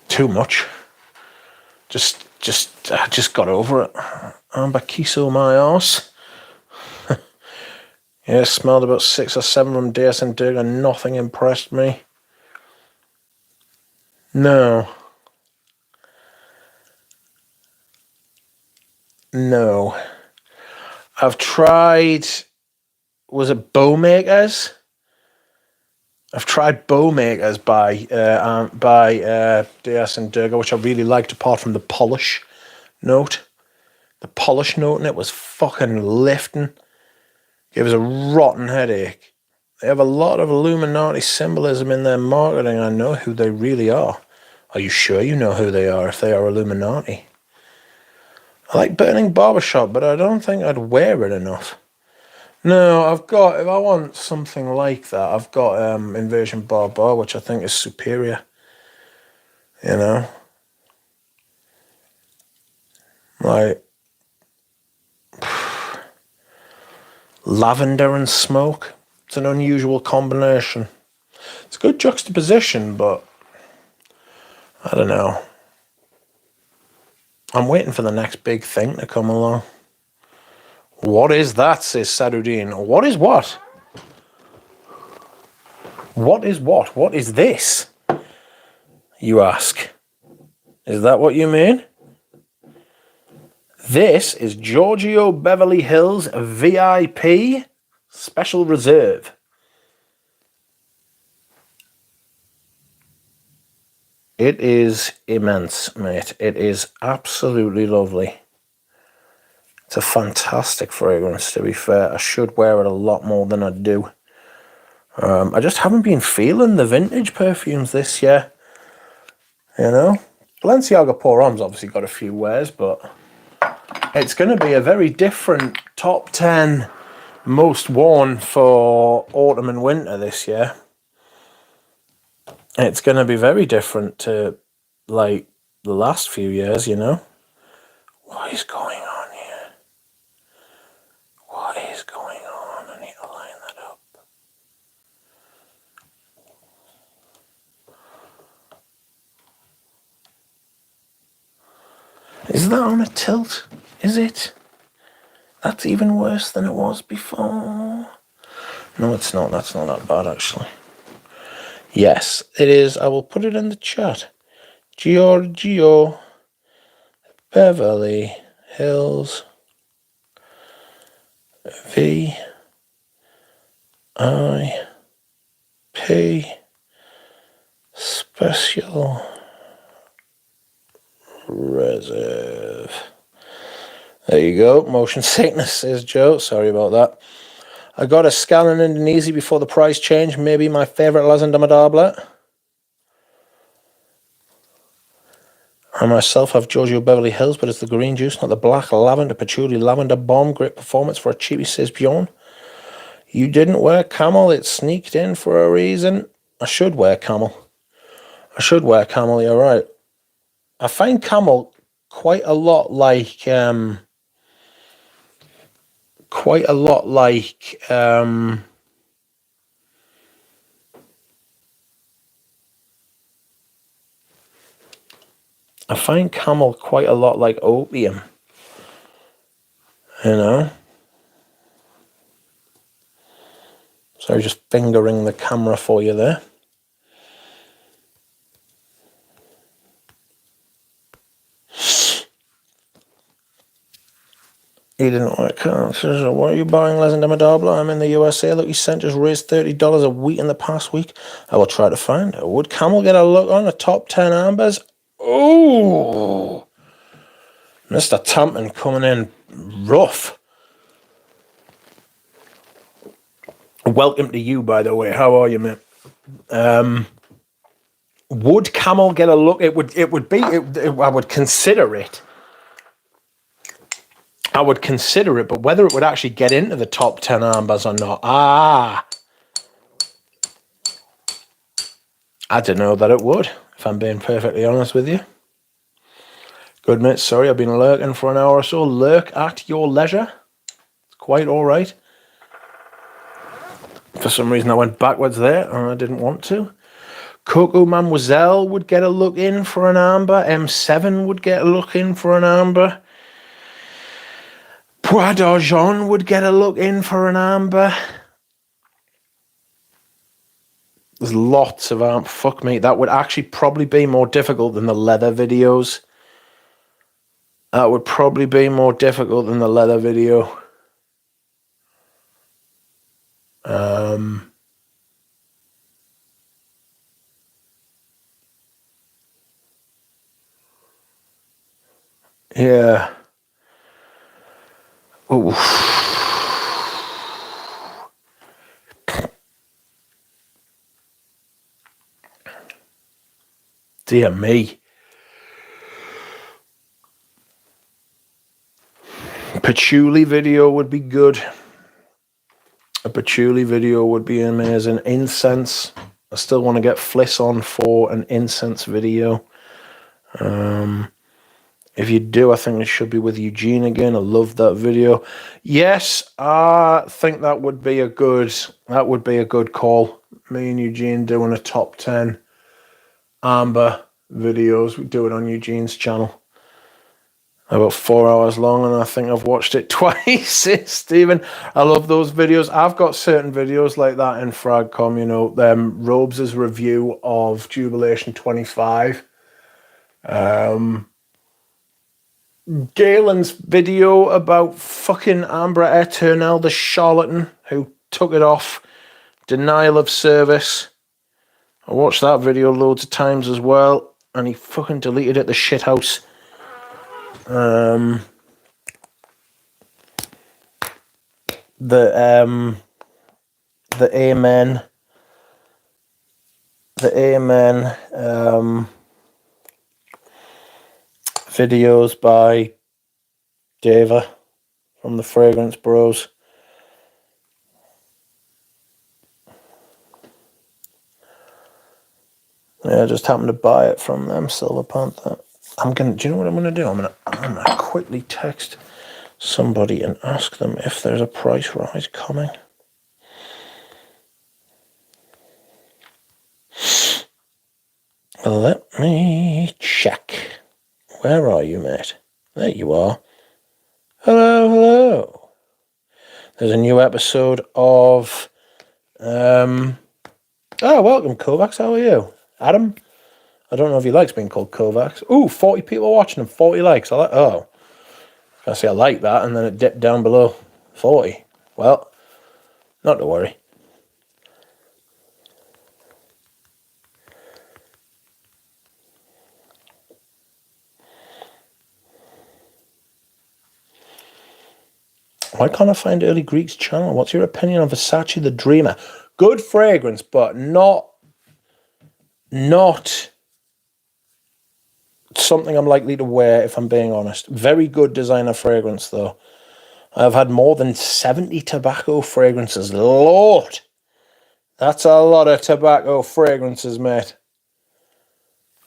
Speaker 1: Too much. I just got over it. I'm back kiso my arse. Yeah, smelled about 6 or 7 from DS and Durga. Nothing impressed me. No. I've tried. Was it Bowmakers? I've tried Bowmakers by DS and Durga, which I really liked, apart from the polish note. The polish note in it was fucking lifting. Gave us a rotten headache. They have a lot of Illuminati symbolism in their marketing. I know who they really are. Are you sure you know who they are if they are Illuminati? I like Burning Barbershop, but I don't think I'd wear it enough. No, if I want something like that, I've got Invasion Barbar, which I think is superior. You know? Like, lavender and smoke. It's an unusual combination. It's a good juxtaposition, but I don't know. I'm waiting for the next big thing to come along. What is that, says Saduddin. What is what? What is what? What is this? You ask. Is that what you mean? This is Giorgio Beverly Hills VIP Special Reserve. It is immense, mate. It is absolutely lovely. It's a fantastic fragrance, to be fair. I should wear it a lot more than I do. I just haven't been feeling the vintage perfumes this year. You know? Balenciaga Pour Homme's obviously got a few wears, but it's going to be a very different top 10 most worn for autumn and winter this year. It's going to be very different to, like, the last few years, you know? What is going on here? What is going on? I need to line that up. Is that on a tilt? Is it? That's even worse than it was before. No, it's not. That's not that bad, actually. Yes, it is. I will put it in the chat. Giorgio Beverly Hills VIP Special Reserve. There you go. Motion sickness, says Joe. Sorry about that. I got a scan in Indonesia before the price change. Maybe my favorite Lazandamadables. I myself have Giorgio Beverly Hills, but it's the green juice, not the black lavender patchouli lavender bomb. Great performance for a cheapie, says Bjorn. You didn't wear camel. It sneaked in for a reason. I should wear camel. You're right. I find camel quite a lot like I find camel quite a lot like opium, you know? Sorry, just fingering the camera for you there. He didn't like it. So what are you buying, Lazandamadables? I'm in the USA. Look, he sent just raised $30 a week in the past week. I will try to find it. Would Camel get a look on the top 10 ambers? Oh, Mr. Tampton coming in rough. Welcome to you, by the way. How are you, mate? Would camel get a look? It would be. I would consider it. I would consider it, but whether it would actually get into the top 10 ambers or not, I don't know that it would, if I'm being perfectly honest with you. Good mate, sorry, I've been lurking for an hour or so. Lurk at your leisure. It's quite all right. For some reason I went backwards there, and I didn't want to. Coco Mademoiselle would get a look in for an amber. M7 would get a look in for an amber. Pois d'Argent would get a look in for an amber. There's lots of amber. Fuck me, that would actually probably be more difficult than the leather videos. That would probably be more difficult than the leather video. Yeah. Ooh. Dear me. Patchouli video would be good. A patchouli video would be amazing. Incense. I still want to get Fliss on for an incense video. If you do, I think it should be with Eugene again. I love that video. Yes, I think that would be a good call. Me and Eugene doing a top 10 amber videos. We do it on Eugene's channel. About 4 hours long, and I think I've watched it twice. Stephen, I love those videos. I've got certain videos like that in Fragcom, you know, Robes' review of Jubilation 25. Galen's video about fucking Amber Eternal, the charlatan who took it off. Denial of service. I watched that video loads of times as well, and he fucking deleted it, the shithouse. The Amen videos by Deva from the Fragrance Bros. Yeah, I just happened to buy it from them, Silver Panther. Do you know what I'm gonna do? I'm gonna quickly text somebody and ask them if there's a price rise coming. Let me check. Where are you, mate? There you are. Hello. There's a new episode of welcome, Kovacs. How are you? Adam? I don't know if he likes being called Kovacs. Ooh, 40 people watching and 40 likes. I say I like that, and then it dipped down below 40. Well, not to worry. Why can't I find Early Greek's channel? What's your opinion on Versace the Dreamer? Good fragrance, but not something I'm likely to wear, if I'm being honest. Very good designer fragrance, though. I've had more than 70 tobacco fragrances. Lord! That's a lot of tobacco fragrances, mate.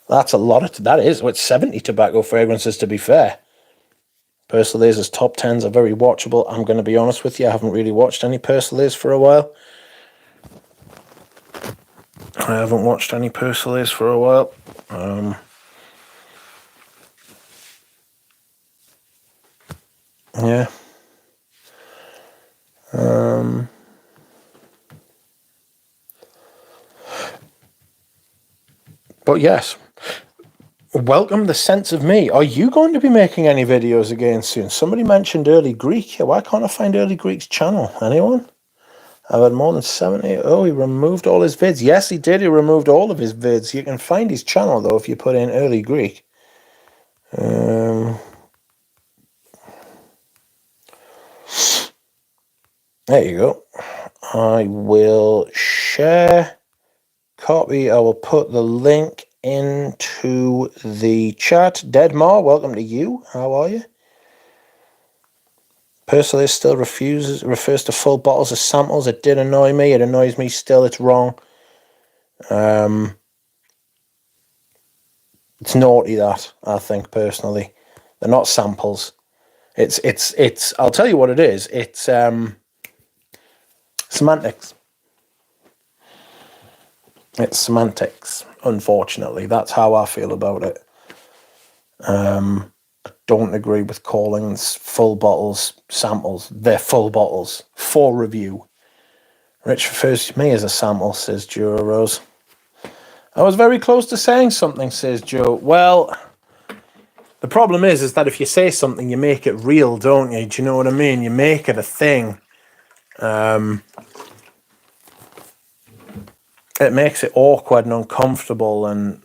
Speaker 1: That's a lot of... That is, it's 70 tobacco fragrances, to be fair. Persolase's top 10s are very watchable. I'm going to be honest with you, I haven't really watched any Persolase for a while. Yeah. But yes. Welcome the Sense of Me. Are you going to be making any videos again soon? Somebody mentioned Early Greek. Why can't I find Early Greek's channel? Anyone? I've had more than 70. Oh, he removed all his vids. Yes, he did. He removed all of his vids. You can find his channel, though, if you put in Early Greek. There you go. I will share, copy. I will put the link into the chat. Deadmar, welcome to you. How are you? Personally, still refers to full bottles as samples. It did annoy me. It annoys me still. It's wrong. It's naughty, that, I think, personally. They're not samples. It's I'll tell you what it is. It's semantics. It's semantics, unfortunately. That's how I feel about it. I don't agree with calling full bottles samples. They're full bottles for review. Rich refers to me as a sample, says Joe Rose. I was very close to saying something, says Joe. Well, the problem is that if you say something, you make it real, don't you? Do you know what I mean? You make it a thing. It makes it awkward and uncomfortable, and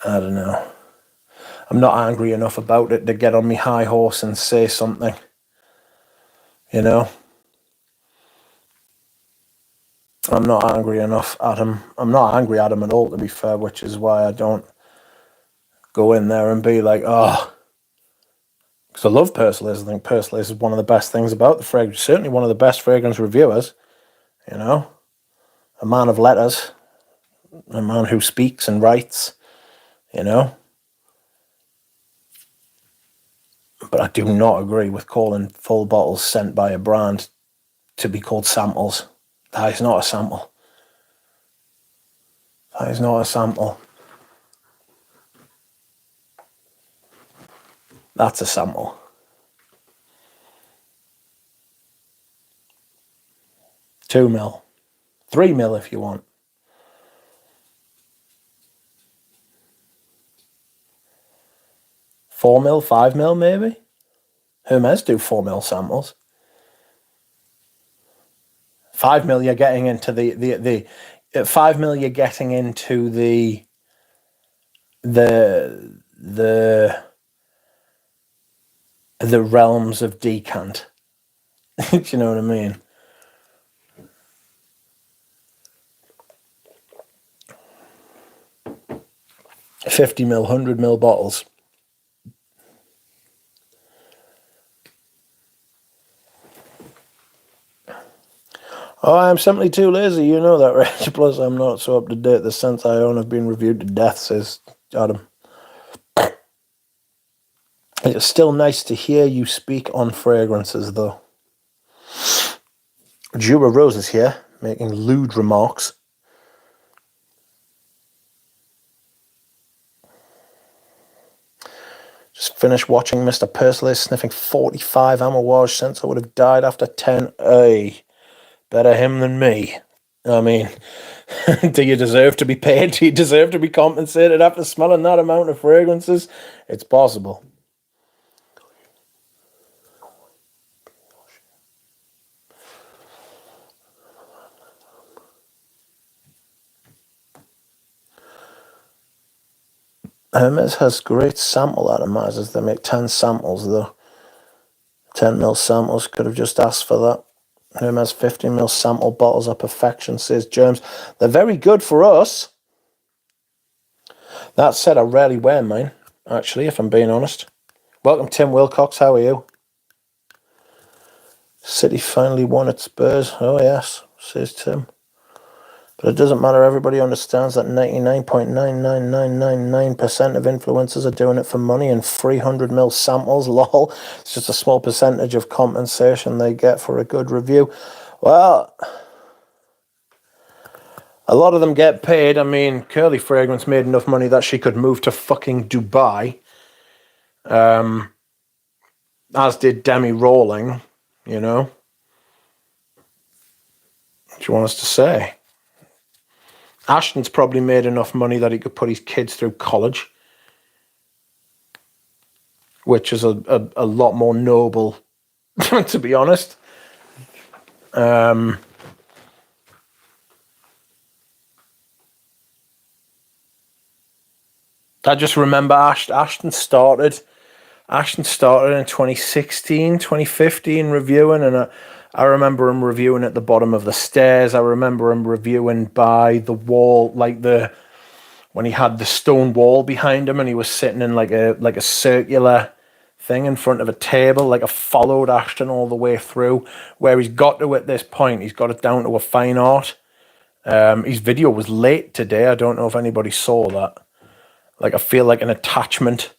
Speaker 1: I don't know. I'm not angry enough about it to get on my high horse and say something. You know? I'm not angry enough at him. I'm not angry at him at all, to be fair, which is why I don't go in there and be like, oh. Because I love Persilis. I think Persilis is one of the best things about the fragrance. Certainly one of the best fragrance reviewers. You know? A man of letters. A man who speaks and writes. You know? But I do not agree with calling full bottles sent by a brand to be called samples. That is not a sample. That is not a sample. That's a sample. 2 mil. 3 mil if you want. 4 mil, 5 mil maybe? Hermes do 4 mil samples. 5 mil you're getting into the 5 mil you're getting into the realms of decant. Do you know what I mean? $50 mil, $100 mil bottles. Oh, I'm simply too lazy, you know that, right? Plus, I'm not so up to date. The scents I own have been reviewed to death, says Adam. It's still nice to hear you speak on fragrances, though. Jura Rose is here, making lewd remarks. Just finished watching Mr. Persilis sniffing 45 Amouage since I would have died after 10. Ay, better him than me. I mean, do you deserve to be paid? Do you deserve to be compensated after smelling that amount of fragrances? It's possible. Hermes has great sample atomizers. They make 10 samples, though. 10 mil samples. Could have just asked for that. Hermes 50 mil sample bottles are perfection, says Germs. They're very good for us. That said, I rarely wear mine, actually, if I'm being honest. Welcome, Tim Wilcox. How are you? City finally won at Spurs. Oh, yes, says Tim. But it doesn't matter. Everybody understands that 99.99999% of influencers are doing it for money and 300 mil samples. Lol. It's just a small percentage of compensation they get for a good review. Well, a lot of them get paid. I mean, Curly Fragrance made enough money that she could move to fucking Dubai. As did Demi Rawling, you know. What do you want us to say? Ashton's probably made enough money that he could put his kids through college, which is a lot more noble, to be honest. I just remember Ashton started Ashton started in 2016, 2015 reviewing, and I remember him reviewing at the bottom of the stairs. I remember him reviewing by the wall, like when he had the stone wall behind him and he was sitting in like a circular thing in front of a table. Like, I followed Ashton all the way through. Where he's got to at this point, he's got it down to a fine art. His video was late today. I don't know if anybody saw that. Like, I feel like an attachment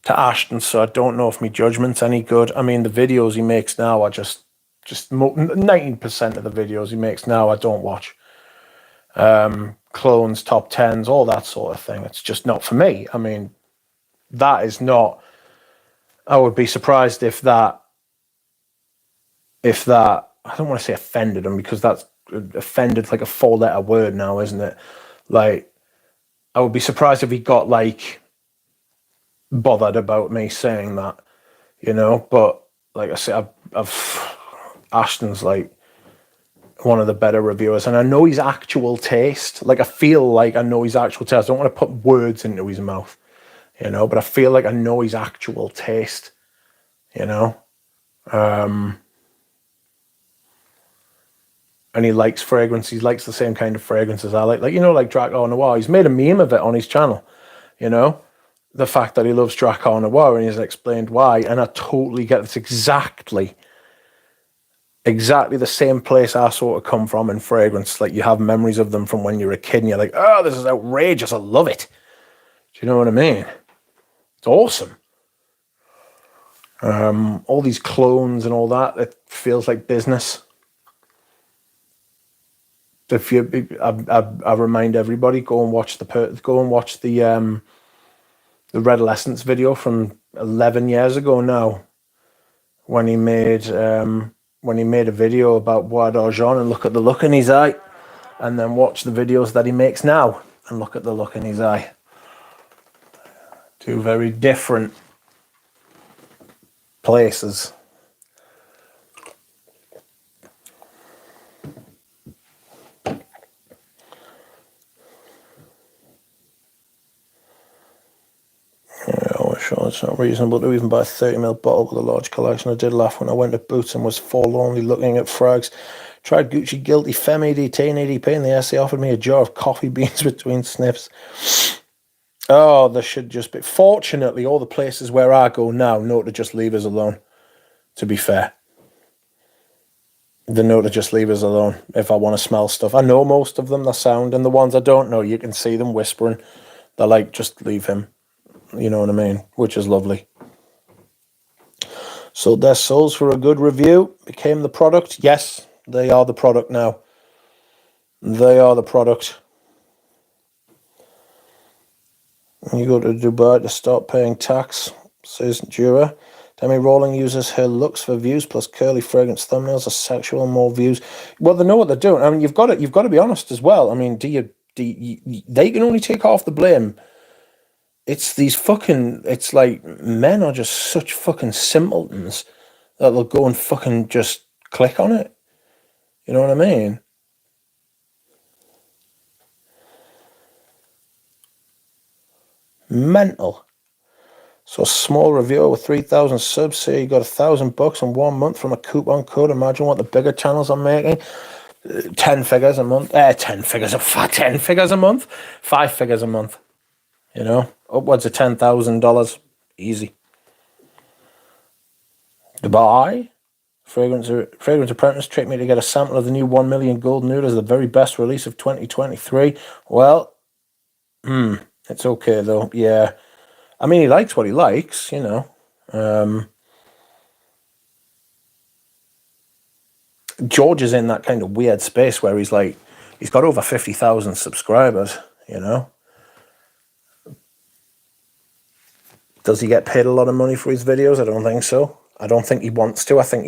Speaker 1: to Ashton, so I don't know if my judgment's any good. I mean, the videos he makes now are just 19% of the videos he makes now I don't watch. Clones, top tens, all that sort of thing. It's just not for me. I mean, that is not. I would be surprised if that. I don't want to say offended him, because that's offended like a 4-letter word now, isn't it? Like, I would be surprised if he got like bothered about me saying that, you know. But like I say, I've Ashton's like one of the better reviewers, and I know his actual taste. Like, I feel like I know his actual taste. I don't want to put words into his mouth, you know, but I feel like I know his actual taste, you know. And he likes fragrance. He likes the same kind of fragrances I like. Like, you know, like Draco Noir. He's made a meme of it on his channel, you know. The fact that he loves Draco Noir, and he's explained why. And I totally get it's exactly the same place I sort of come from in fragrance. Like, you have memories of them from when you were a kid, and you're like, oh, this is outrageous. I love it. Do you know what I mean? It's awesome. All these clones and all that, it feels like business. If you, I remind everybody, go and watch the Redolescence video from 11 years ago now, when he made a video about Bois d'Argent, and look at the look in his eye, and then watch the videos that he makes now and look at the look in his eye. Two very different places. Sure, it's not reasonable to even buy a 30ml bottle with a large collection. I did laugh when I went to Boots and was forlornly looking at frags. Tried Gucci Guilty, Femme EDT and EDP, and the essay offered me a jar of coffee beans between sniffs. Oh, there should just be. Fortunately, all the places where I go now know to just leave us alone, to be fair. They know to just leave us alone if I want to smell stuff. I know most of them, the sound, and the ones I don't know, you can see them whispering. They're like, just leave him. You know what I mean? Which is lovely. Sold their souls for a good review. Became the product. Yes, they are the product now. They are the product. You go to Dubai to start paying tax, says Jura. Demi Rowling uses her looks for views, plus curly fragrance thumbnails are sexual, more views. Well, they know what they're doing. I mean, you've got to be honest as well. I mean, they can only take half the blame. It's these fucking, it's like, men are just such fucking simpletons that they'll go and fucking just click on it. You know what I mean? Mental. So a small reviewer with 3,000 subs say you got $1,000 in 1 month from a coupon code. Imagine what the bigger channels are making. 10 figures a month. 10 figures a month. 5 figures a month. You know, upwards of $10,000. Easy. Dubai. Fragrance Apprentice tricked me to get a sample of the new 1 million gold noodles, the very best release of 2023. Well, it's okay though. Yeah. I mean, he likes what he likes, you know. George is in that kind of weird space where he's like, he's got over 50,000 subscribers, you know. Does he get paid a lot of money for his videos? I don't think so. I don't think he wants to. I think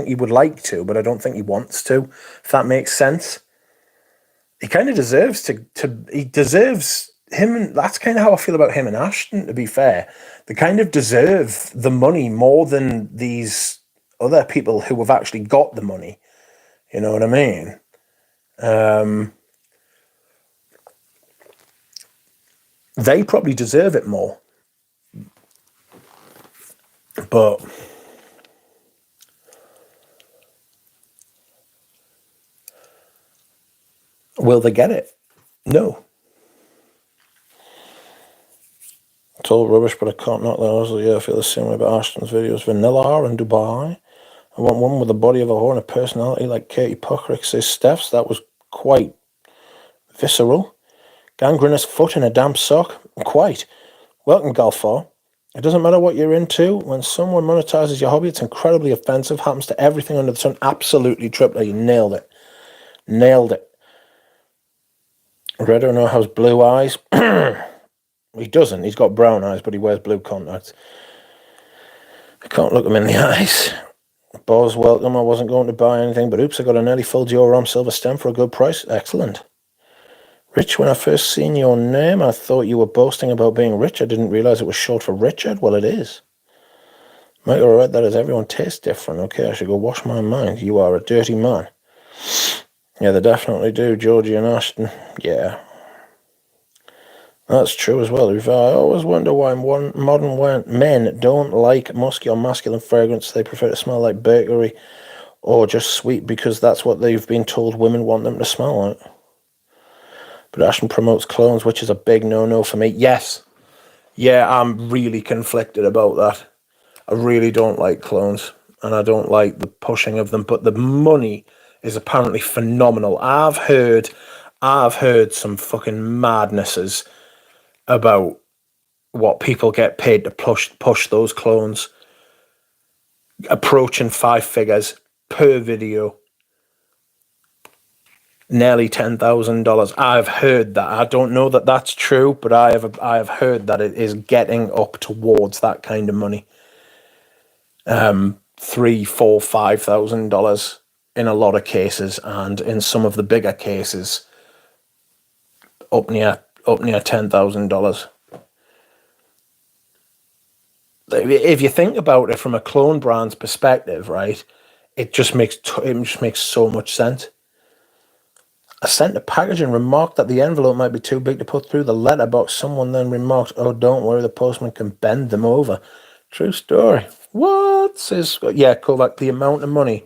Speaker 1: he would like to, but I don't think he wants to, if that makes sense. He kind of deserves he deserves him, and that's kind of how I feel about him and Ashton, to be fair. They kind of deserve the money more than these other people who have actually got the money. You know what I mean? They probably deserve it more. But will they get it? No. It's all rubbish, but I can't knock those. Yeah, I feel the same way about Ashton's videos. Vanilla R in Dubai. I want one with the body of a whore and a personality like Katie Puckrick, says Steph's. That was quite visceral. Gangrenous foot in a damp sock. Quite. Welcome, Galfor. It doesn't matter what you're into. When someone monetizes your hobby, it's incredibly offensive. Happens to everything under the sun. Absolutely triple. You nailed it. Nailed it. Red or has blue eyes. He doesn't. He's got brown eyes, but he wears blue contacts. I can't look him in the eyes. Boz, welcome. I wasn't going to buy anything, but oops, I got a nearly full Dior silver stem for a good price. Excellent. Rich, when I first seen your name, I thought you were boasting about being rich. I didn't realize it was short for Richard. Well, it is. Michael read that as everyone tastes different. Okay, I should go wash my mind. You are a dirty man. Yeah, they definitely do, Georgie and Ashton. Yeah. That's true as well. I always wonder why modern men don't like musky or masculine fragrance. They prefer to smell like bakery or just sweet because that's what they've been told women want them to smell like. But Ashton promotes clones, which is a big no-no for me. Yes. Yeah, I'm really conflicted about that. I really don't like clones, and I don't like the pushing of them, but the money is apparently phenomenal. I've heard some fucking madnesses about what people get paid to push those clones, approaching 5 figures per video, nearly $10,000. I've heard that. I don't know that that's true, but I have heard that it is getting up towards that kind of money. $3,000, $4,000, $5,000 in a lot of cases, and in some of the bigger cases, up near $10,000. If you think about it from a clone brand's perspective, right, it just makes so much sense. I sent a package and remarked that the envelope might be too big to put through the letterbox. Someone then remarked, "Oh, don't worry, the postman can bend them over." True story. What? Says, yeah, cool. Like the amount of money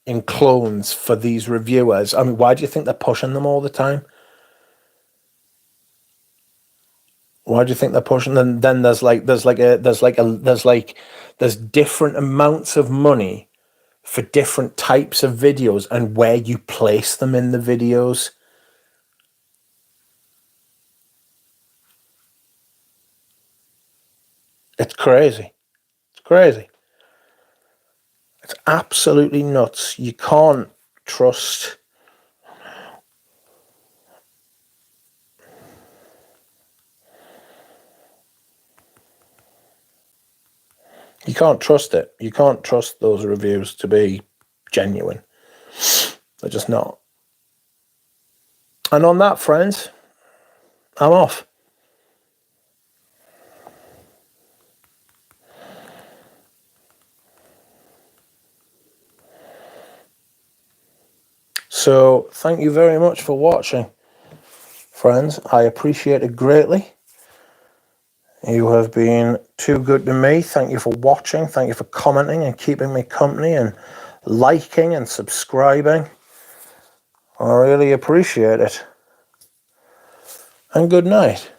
Speaker 1: in clones for these reviewers. I mean, why do you think they're pushing them all the time? Why do you think they're pushing them? Then there's different amounts of money for different types of videos and where you place them in the videos. It's crazy. It's crazy. It's absolutely nuts. You can't trust. You can't trust it. You can't trust those reviews to be genuine. They're just not. And on that, friends, I'm off. So thank you very much for watching, friends. I appreciate it greatly. You have been too good to me. Thank you for watching. Thank you for commenting and keeping me company and liking and subscribing. I really appreciate it. And good night.